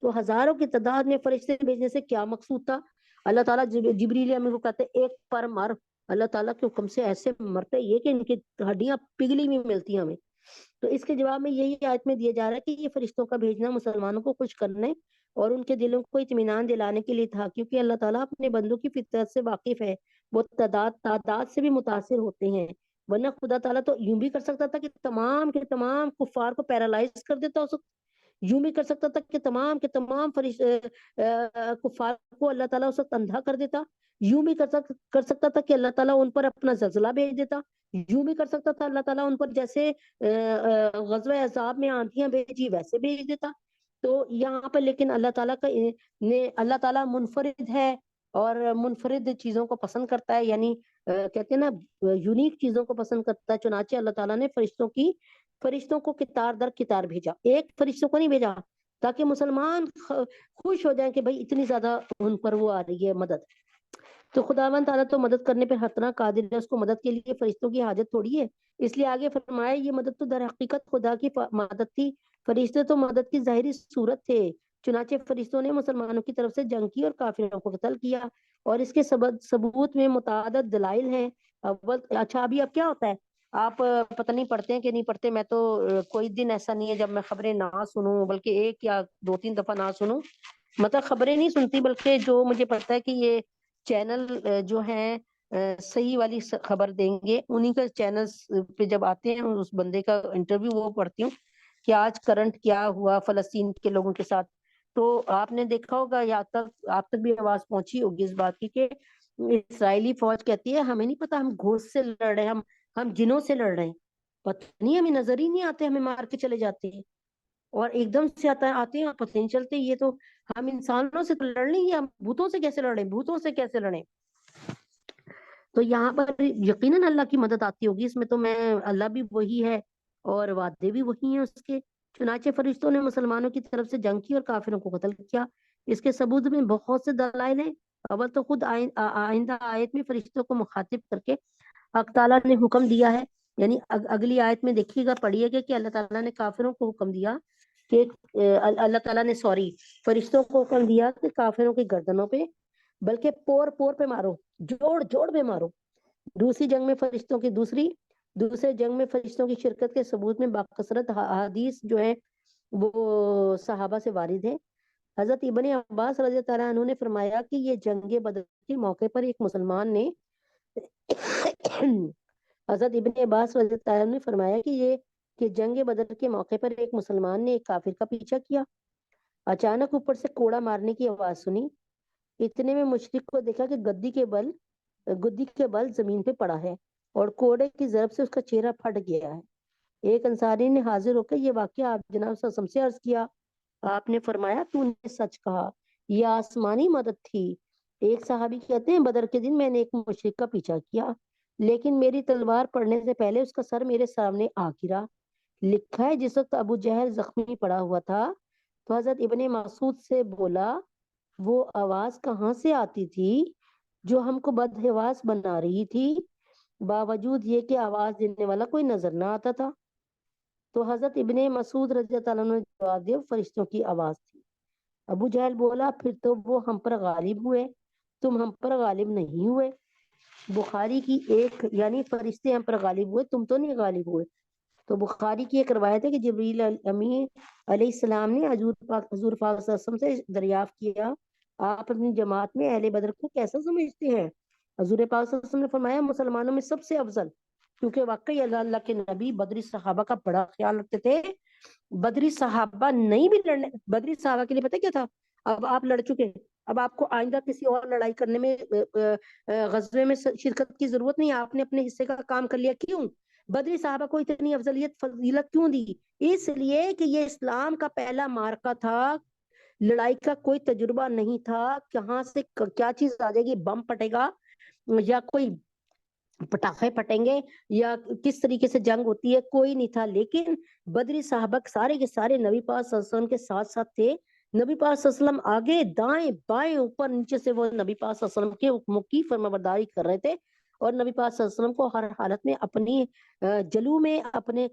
تو ہزاروں کی تعداد میں فرشتے بھیجنے سے کیا مقصود تھا؟ اللہ تعالیٰ جبریل امین کو کہتے ایک پر مر، اللہ تعالیٰ کے حکم سے ایسے مرتے یہ کہ ان کی ہڈیاں پگھلی ہوئی ملتی ہیں ہمیں. تو اس کے جواب میں یہی آیت میں دیا جا رہا ہے کہ یہ فرشتوں کا بھیجنا مسلمانوں کو خوش کرنے اور ان کے دلوں کو اطمینان دلانے کے لیے تھا، کیونکہ اللہ تعالیٰ اپنے بندوں کی فطرت سے واقف ہے، وہ تعداد سے بھی متاثر ہوتے ہیں. ورنہ خدا تعالیٰ تو یوں بھی کر سکتا تھا کہ تمام کے تمام کفار کو پیرالائز کر دیتا، یوں بھی کر سکتا تھا کہ تمام کے تمام کفار کو اللہ تعالیٰ اس وقت اندھا کر دیتا، یوں بھی کر سکتا تھا کہ اللہ تعالیٰ ان پر اپنا زلزلہ بھیج دیتا، یوں بھی کر سکتا تھا اللہ تعالیٰ ان پر جیسے غزوہ احزاب میں آندھیاں بھیجی ویسے بھیج دیتا. تو یہاں پر لیکن اللہ تعالیٰ منفرد ہے اور منفرد چیزوں کو پسند کرتا ہے، یعنی کہتے ہیں نا یونیک چیزوں کو پسند کرتا ہے. چنانچہ اللہ تعالیٰ نے فرشتوں کو کتار در کتار بھیجا، ایک فرشتوں کو نہیں بھیجا، تاکہ مسلمان خوش ہو جائیں کہ بھائی اتنی زیادہ ان پر وہ آ رہی ہے مدد. تو خداوند تعالیٰ تو مدد کرنے پہ ہر طرح قادر ہے، اس کو مدد کے لیے فرشتوں کی حاجت تھوڑی ہے. اس لیے آگے فرمایا یہ مدد تو در حقیقت خدا کی مدد تھی، فرشتے تو مدد کی ظاہری صورت تھے. چنانچہ فرشتوں نے مسلمانوں کی طرف سے جنگ کی اور کافروں کو قتل کیا، اور اس کے ثبوت میں متعدد دلائل ہیں. اچھا ابھی اب کیا ہوتا ہے، آپ پتہ نہیں پڑھتے ہیں کہ نہیں پڑھتے، میں تو کوئی دن ایسا نہیں ہے جب میں خبریں نہ سنوں، بلکہ 1 یا 2-3 دفعہ نہ سنوں، مطلب خبریں نہیں سنتی، بلکہ جو مجھے پتا ہے کہ یہ چینل جو ہیں صحیح والی خبر دیں گے، انہی کا چینل پہ جب آتے ہیں اس بندے کا انٹرویو وہ پڑھتی ہوں کہ آج کرنٹ کیا ہوا فلسطین کے لوگوں کے ساتھ. تو آپ نے دیکھا ہوگا یا آپ تک بھی آواز پہنچی ہوگی اس بات کی کہ اسرائیلی فوج کہتی ہے ہمیں نہیں پتا ہم گھوست سے لڑ رہے ہیں، ہم جنوں سے لڑ رہے ہیں، پتہ نہیں ہمیں نظر ہی نہیں آتے، ہمیں مار کے چلے جاتے ہیں، اور ایک دم سے آتے ہیں پتہ نہیں چلتے. یہ تو ہم انسانوں سے تو لڑ لیں گے، ہم بھوتوں سے کیسے لڑیں، بھوتوں سے کیسے لڑیں. تو یہاں پر یقیناً اللہ کی مدد آتی ہوگی، اس میں تو میں اللہ بھی وہی ہے اور وعدے بھی وہی ہیں اس کے. چنانچہ فرشتوں نے مسلمانوں کی طرف سے جنگ کی اور کافروں کو قتل کیا. اس کے ثبوت میں بہت سے دلائل ہیں. اول تو خود آئندہ آیت میں فرشتوں کو مخاطب کر کے اللہ تعالیٰ نے حکم دیا ہے، یعنی اگلی آیت میں دیکھیے گا، پڑھیے گا کہ اللہ تعالیٰ نے کافروں کو حکم دیا کہ اللہ تعالیٰ نے فرشتوں کو حکم دیا کہ کافروں کی گردنوں پہ بلکہ پور پہ مارو، جوڑ پہ مارو. دوسری جنگ میں دوسرے جنگ میں فرشتوں کی شرکت کے ثبوت میں باکثرت حدیث جو ہے وہ صحابہ سے وارد ہے۔ حضرت ابن عباس رضی اللہ عنہ نے فرمایا کہ یہ جنگ بدر کے موقع پر ایک مسلمان نے حضرت ابن عباس رضی اللہ عنہ نے فرمایا کہ جنگ بدر کے موقع پر ایک مسلمان نے ایک کافر کا پیچھا کیا، اچانک اوپر سے کوڑا مارنے کی آواز سنی، اتنے میں مشرک کو دیکھا کہ گدی کے بل زمین پہ پڑا ہے اور کوڑے کی ضرب سے اس کا چہرہ پھٹ گیا ہے۔ ایک انصاری نے حاضر ہو کر یہ واقعہ آپ جناب صلی اللہ علیہ وسلم سے عرض کیا، آپ نے فرمایا تو نے سچ کہا، یہ آسمانی مدد تھی۔ ایک صحابی کہتے ہیں بدر کے دن میں نے ایک مشرک کا پیچھا کیا لیکن میری تلوار پڑنے سے پہلے اس کا سر میرے سامنے آ گرا۔ لکھا ہے جس وقت ابو جہل زخمی پڑا ہوا تھا تو حضرت ابن مسعود سے بولا وہ آواز کہاں سے آتی تھی جو ہم کو بدحواس بنا رہی تھی، باوجود یہ کہ آواز دینے والا کوئی نظر نہ آتا تھا۔ تو حضرت ابن مسعود رضی اللہ عنہ نے جواب دیا فرشتوں کی آواز تھی۔ ابو جہل بولا پھر تو وہ ہم پر غالب ہوئے، تم ہم پر غالب نہیں ہوئے۔ بخاری کی ایک یعنی فرشتے ہم پر غالب ہوئے، تم تو نہیں غالب ہوئے۔ تو بخاری کی ایک روایت ہے کہ جبریل امین علیہ السلام نے حضور پاک صلی اللہ علیہ وسلم سے دریافت کیا آپ اپنی جماعت میں اہل بدر کو کیسا سمجھتے ہیں؟ حضور پاک صلی اللہ علیہ وسلم نے فرمایا مسلمانوں میں سب سے افضل، کیونکہ واقعی اللہ کے نبی بدری صحابہ کا بڑا خیال رکھتے تھے۔ بدری صحابہ نہیں بھی لڑنے، بدری صحابہ کے لیے پتہ کیا تھا، اب آپ لڑ چکے، اب آپ کو آئندہ کسی اور لڑائی کرنے میں غزوے میں شرکت کی ضرورت نہیں، آپ نے اپنے حصے کا کام کر لیا۔ کیوں بدری صحابہ کو اتنی افضلیت فضیلت کیوں دی؟ اس لیے کہ یہ اسلام کا پہلا مارکا تھا، لڑائی کا کوئی تجربہ نہیں تھا، کہاں سے کیا چیز آ جائے گی، بم پٹے گا یا کوئی پٹاخے پھٹیں گے یا کس طریقے سے جنگ ہوتی ہے، کوئی نہیں تھا۔ لیکن بدری صحابہ سارے کے سارے نبی پاک صلی اللہ علیہ وسلم کے ساتھ ساتھ تھے، نبی پاک صلی اللہ علیہ وسلم آگے دائیں بائیں اوپر نیچے سے وہ نبی پاک صلی اللہ علیہ وسلم کے حکموں کی فرمانبرداری کر رہے تھے، اور نبی پاک صلی اللہ علیہ وسلم کو ہر حالت میں اپنی جلو میں اپنے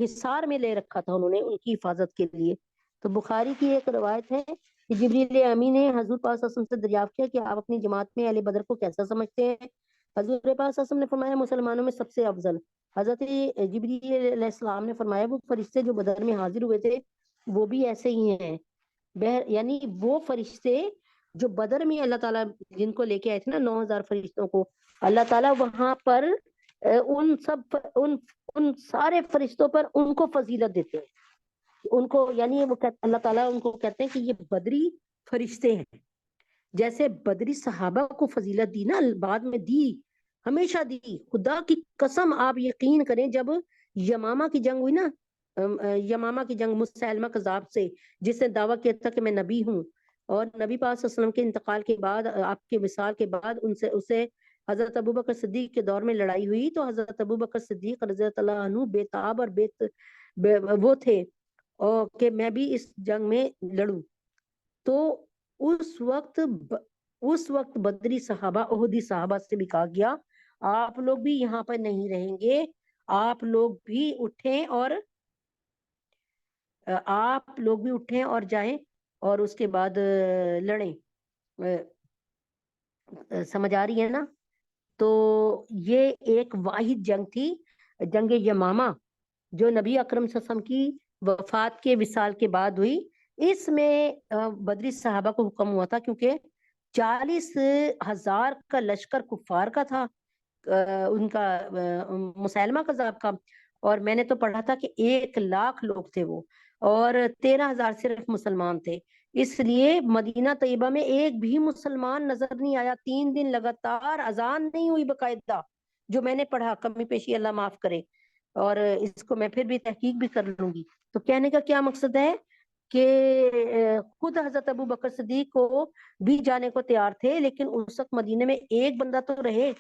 حصار میں لے رکھا تھا انہوں نے ان کی حفاظت کے لیے۔ تو بخاری کی ایک روایت ہے کہ جبریل امی نے حضور پاک صلی اللہ علیہ وسلم سے دریافت کیا کہ آپ اپنی جماعت میں اہل بدر کو کیسا سمجھتے ہیں؟ حضور پاک صلی اللہ علیہ وسلم نے فرمایا مسلمانوں میں سب سے افضل۔ حضرت جبریل علیہ السلام نے فرمایا وہ فرشتے جو بدر میں حاضر ہوئے تھے وہ بھی ایسے ہی ہیں، یعنی وہ فرشتے جو بدر میں اللہ تعالیٰ جن کو لے کے آئے تھے نا 9000 فرشتوں کو، اللہ تعالیٰ وہاں پر ان سارے فرشتوں پر ان کو فضیلت دیتے ہیں، ان کو یعنی وہ اللہ تعالیٰ ان کو کہتے ہیں کہ یہ بدری فرشتے ہیں۔ جیسے بدری صحابہ کو فضیلت دی نا، بعد میں دی، ہمیشہ دی، خدا کی قسم آپ یقین کریں جب یمامہ کی جنگ ہوئی نا، یمامہ کی جنگ مسیلمہ کذاب سے، جس نے دعویٰ کیا تھا کہ میں نبی ہوں، اور نبی پاک صلی اللہ علیہ وسلم کے انتقال کے بعد آپ کے وصال کے بعد اسے حضرت ابوبکر صدیق کے دور میں لڑائی ہوئی، تو حضرت ابوبکر صدیق رضی اللہ عنہ بے تاب اور وہ تھے اور کہ میں بھی اس جنگ میں لڑوں۔ تو اس وقت بدری صحابہ احدی صحابہ سے بھی کہا گیا آپ لوگ بھی یہاں پر نہیں رہیں گے، آپ لوگ بھی اٹھیں اور جائیں اور اس کے بعد لڑیں۔ سمجھ آ رہی ہے نا؟ تو یہ ایک واحد جنگ تھی، جنگ یمامہ، جو نبی اکرم صلی اللہ علیہ وسلم کی وفات کے وصال کے بعد ہوئی۔ اس میں بدری صحابہ کو حکم ہوا تھا کیونکہ 40,000 کا لشکر کفار کا تھا، ان کا مسیلمہ کذاب کا، اور میں نے تو پڑھا تھا کہ 1,00,000 لوگ تھے وہ، اور 13,000 صرف مسلمان تھے۔ اس لیے مدینہ طیبہ میں ایک بھی مسلمان نظر نہیں آیا، 3 دن لگاتار اذان نہیں ہوئی باقاعدہ، جو میں نے پڑھا، کمی پیشی اللہ معاف کرے، اور اس کو میں پھر بھی تحقیق بھی کر لوں گی۔ تو کہنے کا کیا مقصد ہے کہ خود حضرت ابو بکر صدیق کو بھی جانے کو تیار تھے، لیکن اس وقت مدینے میں ایک بندہ تو رہے،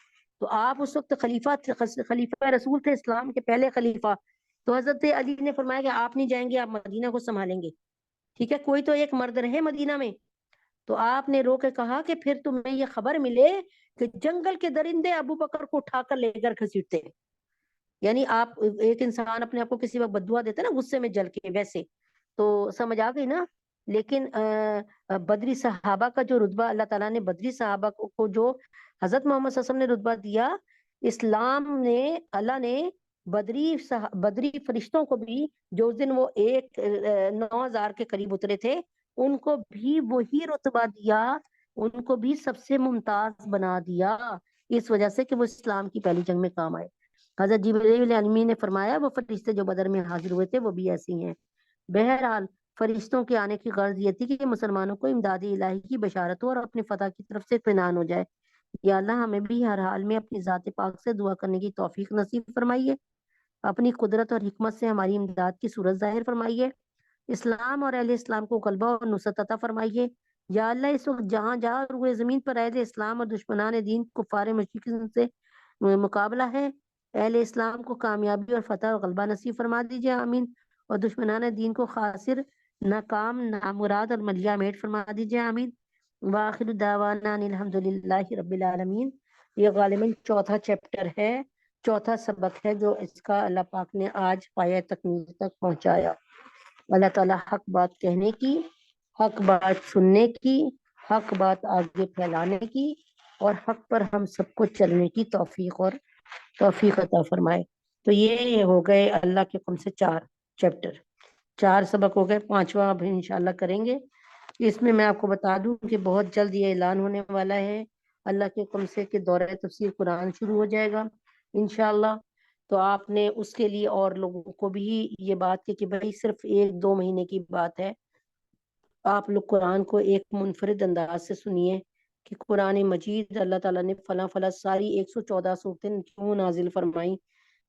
تو آپ اس وقت خلیفہ رسول تھے، اسلام کے پہلے خلیفہ، تو حضرت علی نے فرمایا کہ آپ نہیں جائیں گے، آپ مدینہ کو سنبھالیں گے، ٹھیک ہے، کوئی تو ایک مرد رہے مدینہ میں۔ تو آپ نے رو کے کہا کہ پھر تمہیں یہ خبر ملے کہ جنگل کے درندے ابو بکر کو اٹھا کر لے کر گھسیٹتے ہیں، یعنی آپ ایک انسان اپنے آپ کو کسی وقت بددعا دیتے نا غصے میں جل کے، ویسے تو سمجھ آ گئی نا۔ لیکن بدری صحابہ کا جو رتبہ اللہ تعالیٰ نے بدری صحابہ کو جو حضرت محمد صلی اللہ علیہ وسلم نے رتبہ دیا، اسلام نے اللہ نے بدری فرشتوں کو بھی جو اس دن وہ 9,000 کے قریب اترے تھے، ان کو بھی وہی رتبہ دیا، ان کو بھی سب سے ممتاز بنا دیا، اس وجہ سے کہ وہ اسلام کی پہلی جنگ میں کام آئے۔ حضرت جبرائیل علیہ السلام نے فرمایا وہ فرشتے جو بدر میں حاضر ہوئے تھے وہ بھی ایسے ہی ہیں۔ بہرحال فرشتوں کے آنے کی غرض یہ تھی کہ مسلمانوں کو امداد الہی کی بشارت ہو اور اپنی فتح کی طرف سے اطمینان ہو جائے۔ یا اللہ ہمیں بھی ہر حال میں اپنی ذات پاک سے دعا کرنے کی توفیق نصیب فرمائیے، اپنی قدرت اور حکمت سے ہماری امداد کی صورت ظاہر فرمائیے، اسلام اور اہل اسلام کو غلبہ اور نصرت عطا فرمائیے۔ یا اللہ اس وقت جہاں جہاں روئے زمین پر اہل اسلام اور دشمنان دین کفار مشرکین سے مقابلہ ہے، اہل اسلام کو کامیابی اور فتح اور غلبہ نصیب فرما دیجیے، آمین۔ اور دشمنان دین کو خاسر، ناکام، نامراد اور ملیہ میٹ فرما دیجیے، آمین۔ وآخر دعوانا ان الحمد للہ رب العالمین۔ یہ غالباً چوتھا چیپٹر ہے، چوتھا سبق ہے جو اس کا اللہ پاک نے آج پایہ تکمیل تک پہنچایا۔ اللہ تعالیٰ حق بات کہنے کی، حق بات سننے کی، حق بات آگے پھیلانے کی اور حق پر ہم سب کو چلنے کی توفیق عطا فرمائے۔ تو یہ ہو گئے اللہ کے حکم سے 4 چیپٹر، 4 سبق ہو گئے، 5واں اب انشاءاللہ کریں گے۔ اس میں میں آپ کو بتا دوں کہ بہت جلد یہ اعلان ہونے والا ہے اللہ کے حکم سے کہ دورہ تفسیر قرآن شروع ہو جائے گا انشاءاللہ۔ تو آپ نے اس کے لیے اور لوگوں کو بھی یہ بات کہ بھائی صرف 1-2 مہینے کی بات ہے، آپ لوگ قرآن کو ایک منفرد انداز سے سنیے کہ قرآن مجید اللہ تعالیٰ نے فلاں فلاں ساری 114 صورتیں کیوں نازل فرمائیں،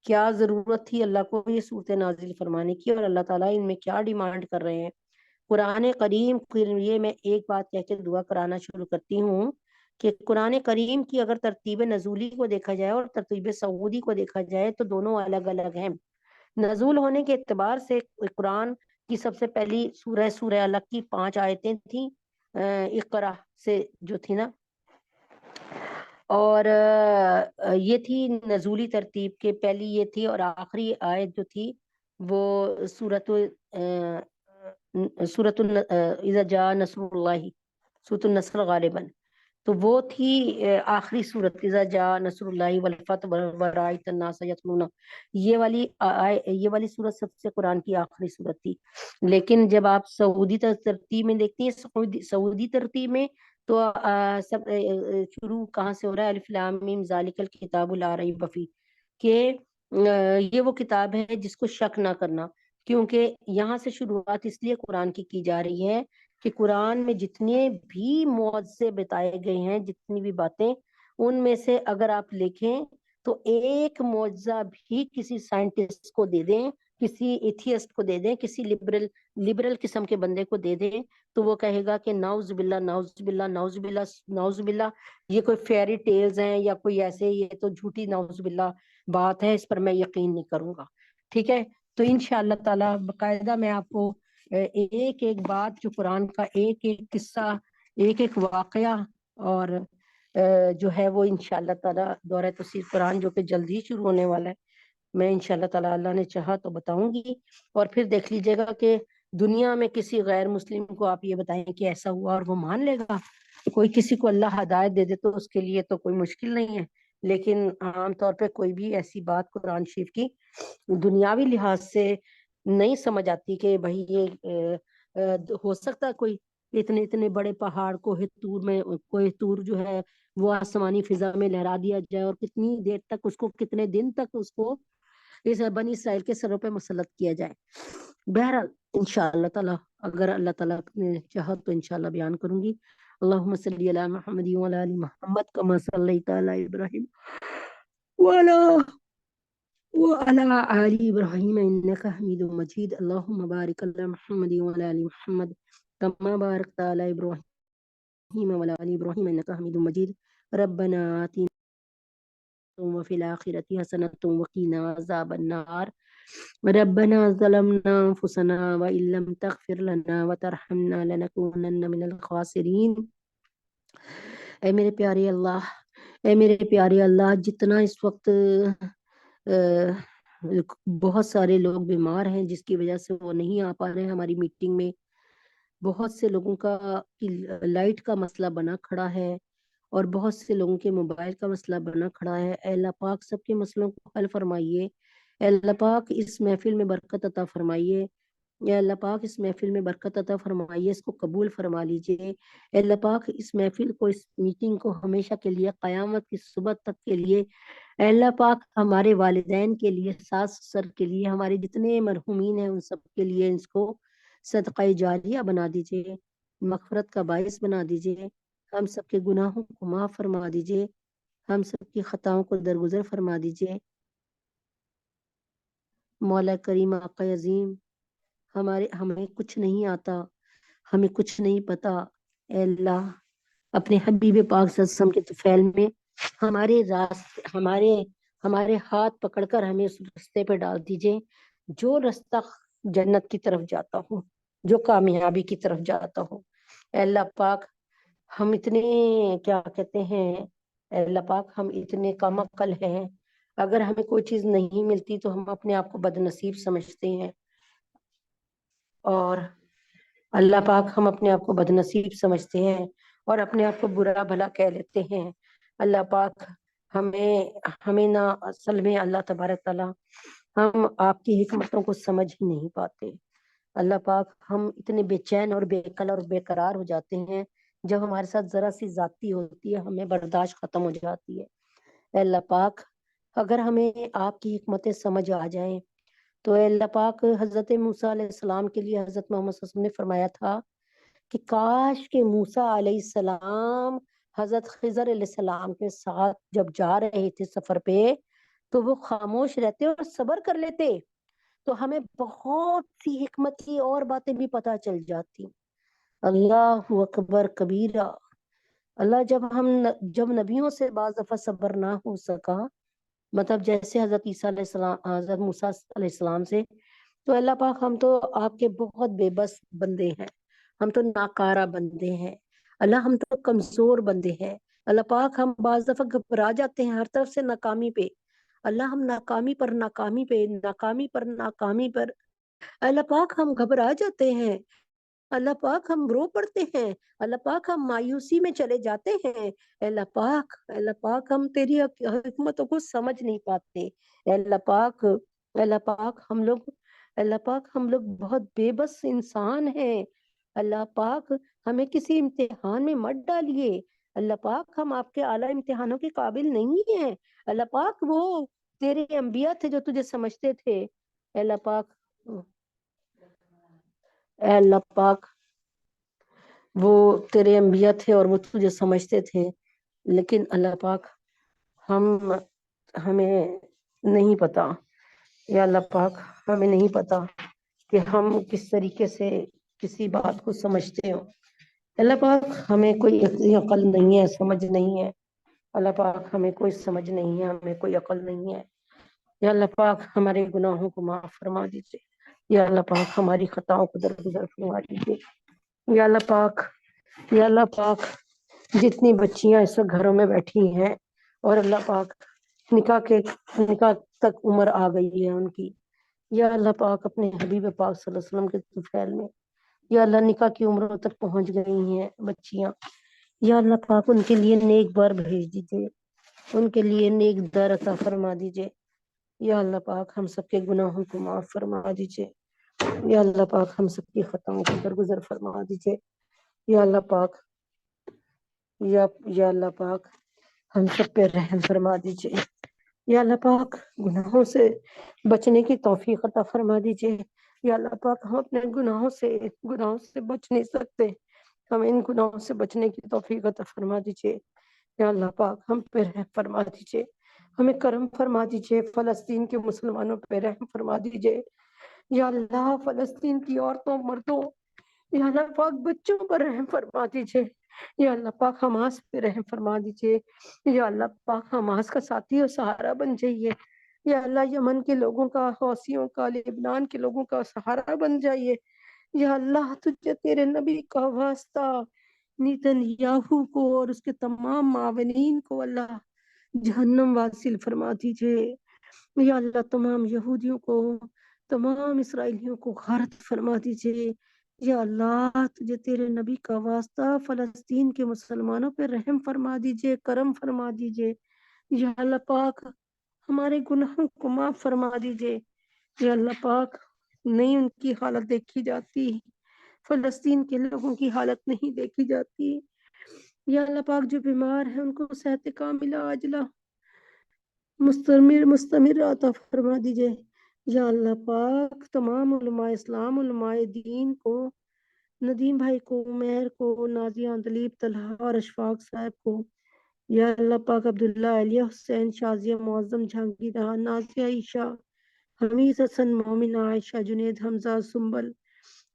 کیا ضرورت تھی اللہ کو یہ صورتیں نازل فرمانے کی، اور اللہ تعالیٰ ان میں کیا ڈیمانڈ کر رہے ہیں۔ قرآن کریم کے لیے میں ایک بات کہہ کے دعا کرانا شروع کرتی ہوں کہ قرآن کریم کی اگر ترتیب نزولی کو دیکھا جائے اور ترتیب سعودی کو دیکھا جائے تو دونوں الگ الگ ہیں۔ نزول ہونے کے اعتبار سے قرآن کی سب سے پہلی سورہ علق کی 5 آیتیں تھیں، اقرا سے جو تھی نا، اور یہ تھی نزولی ترتیب کے، پہلی یہ تھی، اور آخری آیت جو تھی وہ سورۃ اذا جاء نصر اللہ، سورۃ النصر غالباً، تو وہ تھی آخری سورت، اذا جاء نصر اللہ والفتح ورأیت الناس یدخلون، یہ والی سورت سب سے قرآن کی آخری سورت تھی۔ لیکن جب آپ سعودی ترتیب میں دیکھتی ہیں، سعودی ترتیب میں تو سب شروع کہاں سے ہو رہا ہے؟ الف لام میم ذالک الکتاب لا ریب فیہ، کہ یہ وہ کتاب ہے جس کو شک نہ کرنا، کیونکہ یہاں سے شروعات اس لیے قرآن کی جا رہی ہے کہ قرآن میں جتنے بھی معجزے بتائے گئے ہیں، جتنی بھی باتیں، ان میں سے اگر آپ لکھیں تو ایک معجزہ بھی کسی سائنٹسٹ کو دے دیں، کسی ایتھیسٹ کو دے دیں، کسی لبرل قسم کے بندے کو دے دیں، تو وہ کہے گا کہ نعوذ باللہ نعوذ باللہ نعوذ باللہ نعوذ باللہ، یہ کوئی فیری ٹیلز ہیں یا کوئی ایسے، یہ تو جھوٹی نعوذ باللہ بات ہے، اس پر میں یقین نہیں کروں گا۔ ٹھیک ہے، تو انشاءاللہ تعالی باقاعدہ میں آپ کو ایک ایک بات جو قرآن کا، ایک ایک قصہ، ایک ایک واقعہ، اور جو ہے وہ انشاءاللہ تعالی دورہ تفسیر قرآن جو کہ جلد ہی شروع ہونے والا ہے، میں انشاءاللہ تعالی اللہ نے چاہا تو بتاؤں گی۔ اور پھر دیکھ لیجئے گا کہ دنیا میں کسی غیر مسلم کو آپ یہ بتائیں کہ ایسا ہوا اور وہ مان لے گا۔ کوئی کسی کو اللہ ہدایت دے دے تو اس کے لیے تو کوئی مشکل نہیں ہے، لیکن عام طور پہ کوئی بھی ایسی بات قرآن شریف کی دنیاوی لحاظ سے نہیں سمجھ آتی کہ بھائی یہ ہو سکتا کوئی اتنے بڑے پہاڑ کوہ طور جو ہے وہ آسمانی فضا میں لہرا دیا جائے، اور کتنی دیر تک اس کو، کتنے دن تک اس کو اس بنی اسرائیل کے سروں پہ مسلط کیا جائے۔ بہرحال انشاءاللہ تعالی اگر اللہ تعالیٰ نے چاہا تو انشاءاللہ بیان کروں گی۔ اللہم صلی علی محمد وعلی آل محمد کما صلیت علی ابراہیم وعلى آل إبراهيم إنك حميد مجيد، اللهم بارك على محمد وعلى آل محمد كما باركت على إبراهيم وعلى آل إبراهيم إنك حميد مجيد، ربنا آتنا وفي الآخرة حسنة وقنا عذاب النار، ربنا ظلمنا أنفسنا وإن لم تغفر لنا وترحمنا لنكونن من الخاسرين۔ اے میرے پیارے اللہ، اے میرے پیارے اللہ، جتنا اس وقت بہت سارے لوگ بیمار ہیں جس کی وجہ سے وہ نہیں آ پا رہے ہیں ہماری میٹنگ میں، بہت سے لوگوں کا لائٹ کا مسئلہ بنا کھڑا ہے، اور بہت سے لوگوں کے موبائل کا مسئلہ بنا کھڑا ہے، اے اللہ پاک سب کے مسئلوں کو حل فرمائیے۔ اے اللہ پاک اس محفل میں برکت عطا فرمائیے، اے اللہ پاک اس محفل میں برکت عطا فرمائیے، اس کو قبول فرما لیجئے اے اللہ پاک، اس محفل کو، اس میٹنگ کو ہمیشہ کے لیے، قیامت کی صبح تک کے لیے اے اللہ پاک، ہمارے والدین کے لیے، ساس سسر کے لیے، ہمارے جتنے مرحومین ہیں ان سب کے لیے اس کو صدقہ جاریہ بنا دیجئے، مغفرت کا باعث بنا دیجئے، ہم سب کے گناہوں کو معاف فرما دیجئے، ہم سب کی خطاؤں کو درگزر فرما دیجئے۔ مولا کریم آقا عظیم، ہمیں کچھ نہیں آتا، ہمیں کچھ نہیں پتا، اے اللہ اپنے حبیب پاک صلی اللہ علیہ وسلم کے طفیل میں ہمارے راستے، ہمارے ہاتھ پکڑ کر ہمیں اس رستے پہ ڈال دیجئے جو رستہ جنت کی طرف جاتا ہو، جو کامیابی کی طرف جاتا ہو۔ اے اللہ پاک ہم اتنے کیا کہتے ہیں، اے اللہ پاک ہم اتنے کم عقل ہیں، اگر ہمیں کوئی چیز نہیں ملتی تو ہم اپنے آپ کو بد نصیب سمجھتے ہیں، اور اللہ پاک ہم اپنے آپ کو بد نصیب سمجھتے ہیں اور اپنے آپ کو برا بھلا کہہ لیتے ہیں۔ اللہ پاک ہمیں نہ اصل میں اللہ تبارک تعالیٰ ہم آپ کی حکمتوں کو سمجھ ہی نہیں پاتے۔ اللہ پاک ہم اتنے بے چین اور بے قل اور بے قرار ہو جاتے ہیں جب ہمارے ساتھ ذرا سی زیادتی ہوتی ہے، ہمیں برداشت ختم ہو جاتی ہے۔ اے اللہ پاک اگر ہمیں آپ کی حکمتیں سمجھ آ جائیں تو اے اللہ پاک، حضرت موسیٰ علیہ السلام کے لیے حضرت محمد صلی اللہ علیہ وسلم نے فرمایا تھا کہ کاش کہ موسیٰ علیہ السلام حضرت خضر علیہ السلام کے ساتھ جب جا رہے تھے سفر پہ تو وہ خاموش رہتے اور صبر کر لیتے تو ہمیں بہت سی حکمت کی اور باتیں بھی پتہ چل جاتی۔ اللہ اکبر کبیرہ۔ اللہ جب نبیوں سے بعض دفعہ صبر نہ ہو سکا، مطلب جیسے حضرت عیسیٰ علیہ السلام، حضرت موسیٰ علیہ السلام سے، تو اللہ پاک ہم تو آپ کے بہت بے بس بندے ہیں، ہم تو ناکارہ بندے ہیں، اللہ ہم تو کمزور بندے ہیں۔ اللہ پاک ہم بعض دفعہ گھبرا جاتے ہیں ہر طرف سے ناکامی پہ، اللہ ہم ناکامی پر ناکامی پہ، ناکامی پر ناکامی پر اللہ پاک ہم گھبرا جاتے ہیں، اللہ پاک ہم رو پڑتے ہیں، اللہ پاک ہم مایوسی میں چلے جاتے ہیں۔ اللہ پاک ہم تیری حکمتوں کو سمجھ نہیں پاتے۔ اللہ پاک ہم لوگ بہت بے بس انسان ہیں۔ اللہ پاک ہمیں کسی امتحان میں مت ڈالیے، اللہ پاک ہم آپ کے اعلیٰ امتحانوں کے قابل نہیں ہیں۔ اللہ پاک وہ تیرے انبیاء تھے جو تجھے سمجھتے تھے، اللہ پاک اے اللہ پاک وہ تیرے انبیاء تھے اور وہ تجھے سمجھتے تھے، لیکن اللہ پاک ہمیں نہیں پتا، یا اللہ پاک ہمیں نہیں پتا کہ ہم کس طریقے سے کسی بات کو سمجھتے ہو۔ اللہ پاک ہمیں کوئی عقل نہیں ہے، سمجھ نہیں ہے، اللہ پاک ہمیں کوئی سمجھ نہیں ہے، ہمیں کوئی عقل نہیں ہے۔ یا اللہ پاک ہمارے گناہوں کو معاف فرما دیجیے، یا اللہ پاک ہماری خطاؤں کو درگزر فرما دیجیے۔ یا اللہ پاک، یا اللہ پاک جتنی بچیاں اس وقت گھروں میں بیٹھی ہیں اور اللہ پاک نکاح تک عمر آ گئی ہے ان کی، یا اللہ پاک اپنے حبیب پاک صلی اللہ علیہ وسلم کے طفیل میں، یا اللہ نکاح کی عمروں تک پہنچ گئی ہیں بچیاں، یا اللہ پاک ان کے لیے نیک بار بھیج دیجیے، ان کے لیے نیک در عطا فرما دیجیے۔ یا اللہ پاک ہم سب کے گناہوں کو معاف فرما دیجیے، یا اللہ پاک ہم سب کی خطاؤں کو درگزر فرما دیجیے۔ یا اللہ پاک، یا اللہ پاک ہم سب پہ رحم فرما دیجیے۔ یا اللہ پاک گناہوں سے بچنے کی توفیق عطا فرما دیجیے۔ یا اللہ پاک ہم اپنے گناہوں سے بچ نہیں سکتے، ہمیں ان گناہوں سے بچنے کی توفیق عطا فرما دیجیے۔ یا اللہ پاک ہم پہ رحم فرما دیجیے، ہمیں کرم فرما دیجیے، فلسطین کے مسلمانوں پہ رحم فرما دیجیے۔ یا اللہ فلسطین کی عورتوں، مردوں، یا اللہ پاک بچوں پر رحم فرما دیجیے۔ یا اللہ پاک حماس پہ رحم فرما دیجیے، یا اللہ پاک حماس کا ساتھی اور سہارا بن جائیے۔ یا اللہ یمن کے لوگوں کا، حوثیوں کا، لبنان کے لوگوں کا سہارا بن جائیے۔ یا اللہ تجھے تیرے نبی کا واسطہ، نیتن یاہو کو اور اس کے تمام معاونین کو اللہ جہنم واصل فرما دیجیے۔ یا اللہ تمام یہودیوں کو، تمام اسرائیلیوں کو غارت فرما دیجیے۔ یا اللہ تجھے تیرے نبی کا واسطہ فلسطین کے مسلمانوں پہ رحم فرما دیجیے، کرم فرما دیجیے۔ یا اللہ پاک ہمارے گناہوں کو معاف فرما دیجیے یا اللہ پاک۔ نہیں ان کی حالت دیکھی جاتی، فلسطین کے لوگوں کی حالت نہیں دیکھی جاتی یا اللہ پاک۔ جو بیمار ہیں ان کو صحت کاملہ عاجلہ مستمر عطا فرما دیجیے یا اللہ پاک۔ تمام علماء اسلام، علماء دین کو، ندیم بھائی کو، مہر کو، نازیہ، دلیپ، طلحہ اور اشفاق صاحب کو یا اللہ پاک، عبداللہ، علیہ، حسین، شازیہ، معظم، جہانگیر، نازیہ، عائشہ، حمید، حسن، مومن، عائشہ، جنید، حمزہ، سنبل،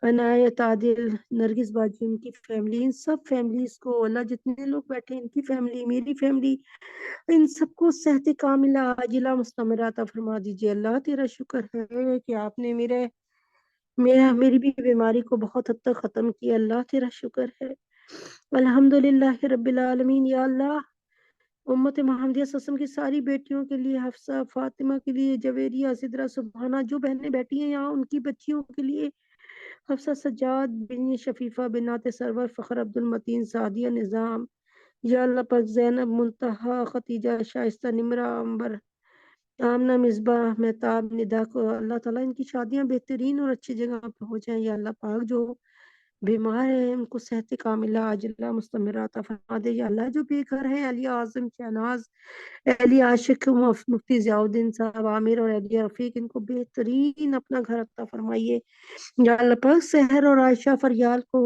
عنایت، عادل، نرگس باجی، ان کی فیملی، ان سب فیملیز کو اللہ، جتنے لوگ بیٹھے ان کی فیملی، میری فیملی، ان سب کو صحت کاملہ عاجلہ مستمرہ عطا فرما دیجیے اللہ۔ تیرا شکر ہے کہ آپ نے میری بھی بیماری کو بہت حد تک ختم کیا اللہ، تیرا شکر ہے الحمدللہ رب العالمین۔ یا اللہ امت محمدیہ صلی اللہ علیہ وسلم کی ساری بیٹیوں کے لیے، حفصہ، فاطمہ کے لیے، جویریہ، سدرہ، سبحانہ، جو بہنیں بیٹھی ہیں یہاں ان کی بچیوں کے لیے، حفصہ، سجاد، بن شفیفہ، بنات سرور، فخر، عبد المتین، سعدیہ، نظام، یا اللہ پاک، زینب، منتہا، ختیجہ، شائستہ، نمرہ، امبر، آمنہ، مصباح، مہتاب، ندا کو اللہ تعالیٰ ان کی شادیاں بہترین اور اچھی جگہ پہ ہو جائیں یا اللہ پاک۔ جو بیمار ہیں ان کو صحت کاملہ عاجلہ مستمرہ عطا فرما دے یا اللہ۔ جو بے گھر ہیں، علی اعظم، شہناز، علی عاشق، مفتی ضیاء الدین صاحب، عامر اور علی رفیق، ان کو بہترین اپنا گھر عطا فرمائیے یا اللہ پاک۔ سحر اور عائشہ فریال کو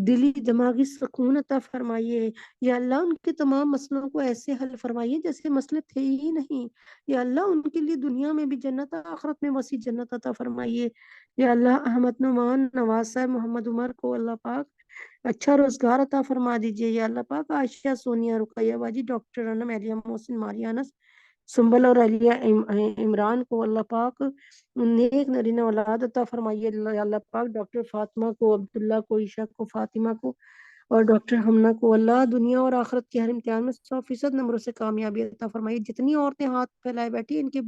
دلی دماغی سکون عطا فرمائیے یا اللہ۔ ان کے تمام مسئلوں کو ایسے حل فرمائیے جیسے مسئلے تھے ہی نہیں یا اللہ۔ ان کے لیے دنیا میں بھی جنت، آخرت میں وسیع جنت عطا فرمائیے یا اللہ۔ احمد نعمان، نواز صاحب، محمد عمر کو اللہ پاک اچھا روزگار عطا فرما دیجیے یا اللہ پاک۔ عائشہ، سونیا، رقیہ باجی، ڈاکٹر انم، علیہ محسن، ماریانس، سنبل اور علیہ عمران کو اللہ پاک نیک نرینہ اولاد عطا فرمائیے یا اللہ پاک۔ ڈاکٹر فاطمہ کو، عبداللہ کو، عائشہ کو، فاطمہ کو اور ڈاکٹر حمنہ کو اللہ دنیا اور آخرت کے ہر امتحان میں 100% نمبروں سے کامیابی عطا فرمائیے۔ جتنی عورتیں ہاتھ پھیلائے بیٹھی ان کے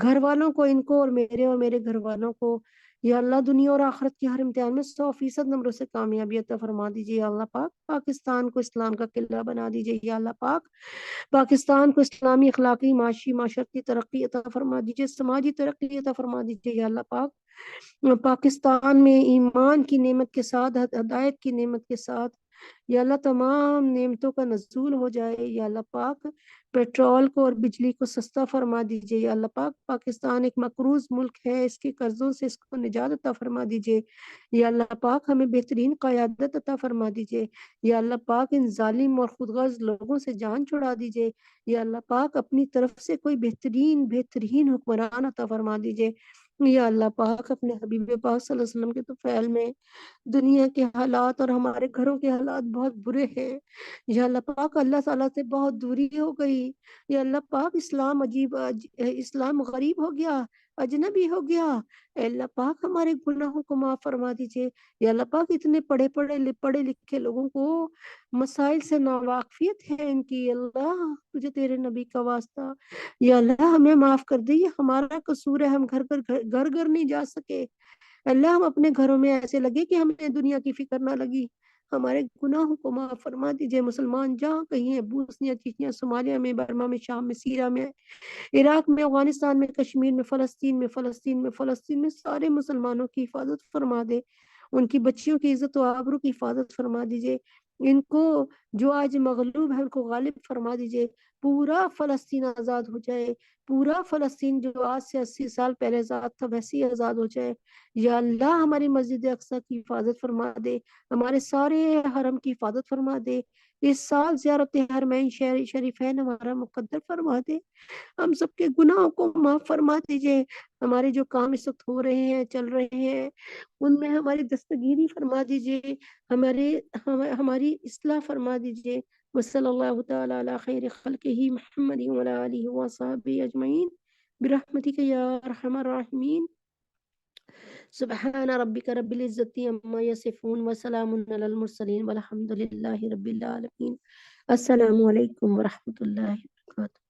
گھر والوں کو، ان کو اور میرے گھر والوں کو یا اللہ دنیا اور آخرت کے ہر امتحان میں 100% نمبروں سے کامیابی عطا فرما دیجیے یا اللہ پاک۔ پاکستان کو اسلام کا قلعہ بنا دیجیے یا اللہ پاک۔ پاکستان کو اسلامی، اخلاقی، معاشی، معاشرتی ترقی عطا فرما دیجیے، سماجی ترقی عطا فرما دیجیے یا اللہ پاک۔ پاکستان میں ایمان کی نعمت کے ساتھ، ہدایت کی نعمت کے ساتھ یا اللہ تمام نعمتوں کا نزول ہو جائے یا اللہ پاک۔ پیٹرول کو اور بجلی کو سستا فرما دیجیے یا اللہ پاک۔ پاکستان ایک مقروض ملک ہے، اس کے قرضوں سے اس کو نجات عطا فرما دیجیے یا اللہ پاک۔ ہمیں بہترین قیادت عطا فرما دیجیے یا اللہ پاک۔ ان ظالم اور خودغرض لوگوں سے جان چھڑا دیجیے یا اللہ پاک۔ اپنی طرف سے کوئی بہترین حکمران عطا فرما دیجیے یا اللہ پاک۔ اپنے حبیب پاک صلی اللہ علیہ وسلم کے طفیل میں دنیا کے حالات اور ہمارے گھروں کے حالات بہت برے ہیں یا اللہ پاک۔ اللہ تعالیٰ سے بہت دوری ہو گئی یا اللہ پاک۔ اسلام غریب ہو گیا، اجنبی ہو گیا اے اللہ پاک۔ ہمارے گناہوں کو معاف فرما دیجیے یا اللہ پاک۔ اتنے پڑھے لکھے لوگوں کو مسائل سے ناواقفیت ہے ان کی، اللہ تجھے تیرے نبی کا واسطہ یا اللہ ہمیں معاف کر دے، یہ ہمارا قصور ہے۔ ہم گھر نہیں جا سکے اللہ۔ ہم اپنے گھروں میں ایسے لگے کہ ہمیں دنیا کی فکر نہ لگی۔ ہمارے گناہوں کو معاف فرما دیجئے۔ مسلمان جہاں کہیں ہیں، بوسنیا، چچنیا، صومالیہ میں، برما میں، شام میں، سیریا میں، عراق میں، افغانستان میں، کشمیر میں، فلسطین میں سارے مسلمانوں کی حفاظت فرما دے۔ ان کی بچیوں کی عزت و آبرو کی حفاظت فرما دیجئے۔ ان کو جو آج مغلوب ہے ان کو غالب فرما دیجئے۔ پورا فلسطین آزاد ہو جائے۔ پورا فلسطین جو آج سے 80 سال پہلے آزاد تھا ویسے ہی آزاد ہو جائے یا اللہ۔ ہماری مسجد اقصی کی حفاظت فرما دے، ہمارے سارے حرم کی حفاظت فرما دے۔ اس سال زیارت حرمین شریفین ہمارا مقدر فرما دے۔ ہم سب کے گناہوں کو معاف فرما دیجئے۔ ہمارے جو کام اس وقت ہو رہے ہیں، چل رہے ہیں، ان میں ہماری دستگیری فرما دیجئے، ہماری اصلاح فرما دیجئے۔ وصلی اللہ تعالی علی خیر خلقہ محمد وعلی آلہ وصحبہ اجمعین برحمتک یا ارحم الراحمین۔ سبحان ربک رب العزت عما یصفون وسلام علی المرسلین والحمد للہ رب العالمین۔ السلام علیکم ورحمۃ اللہ وبرکاتہ۔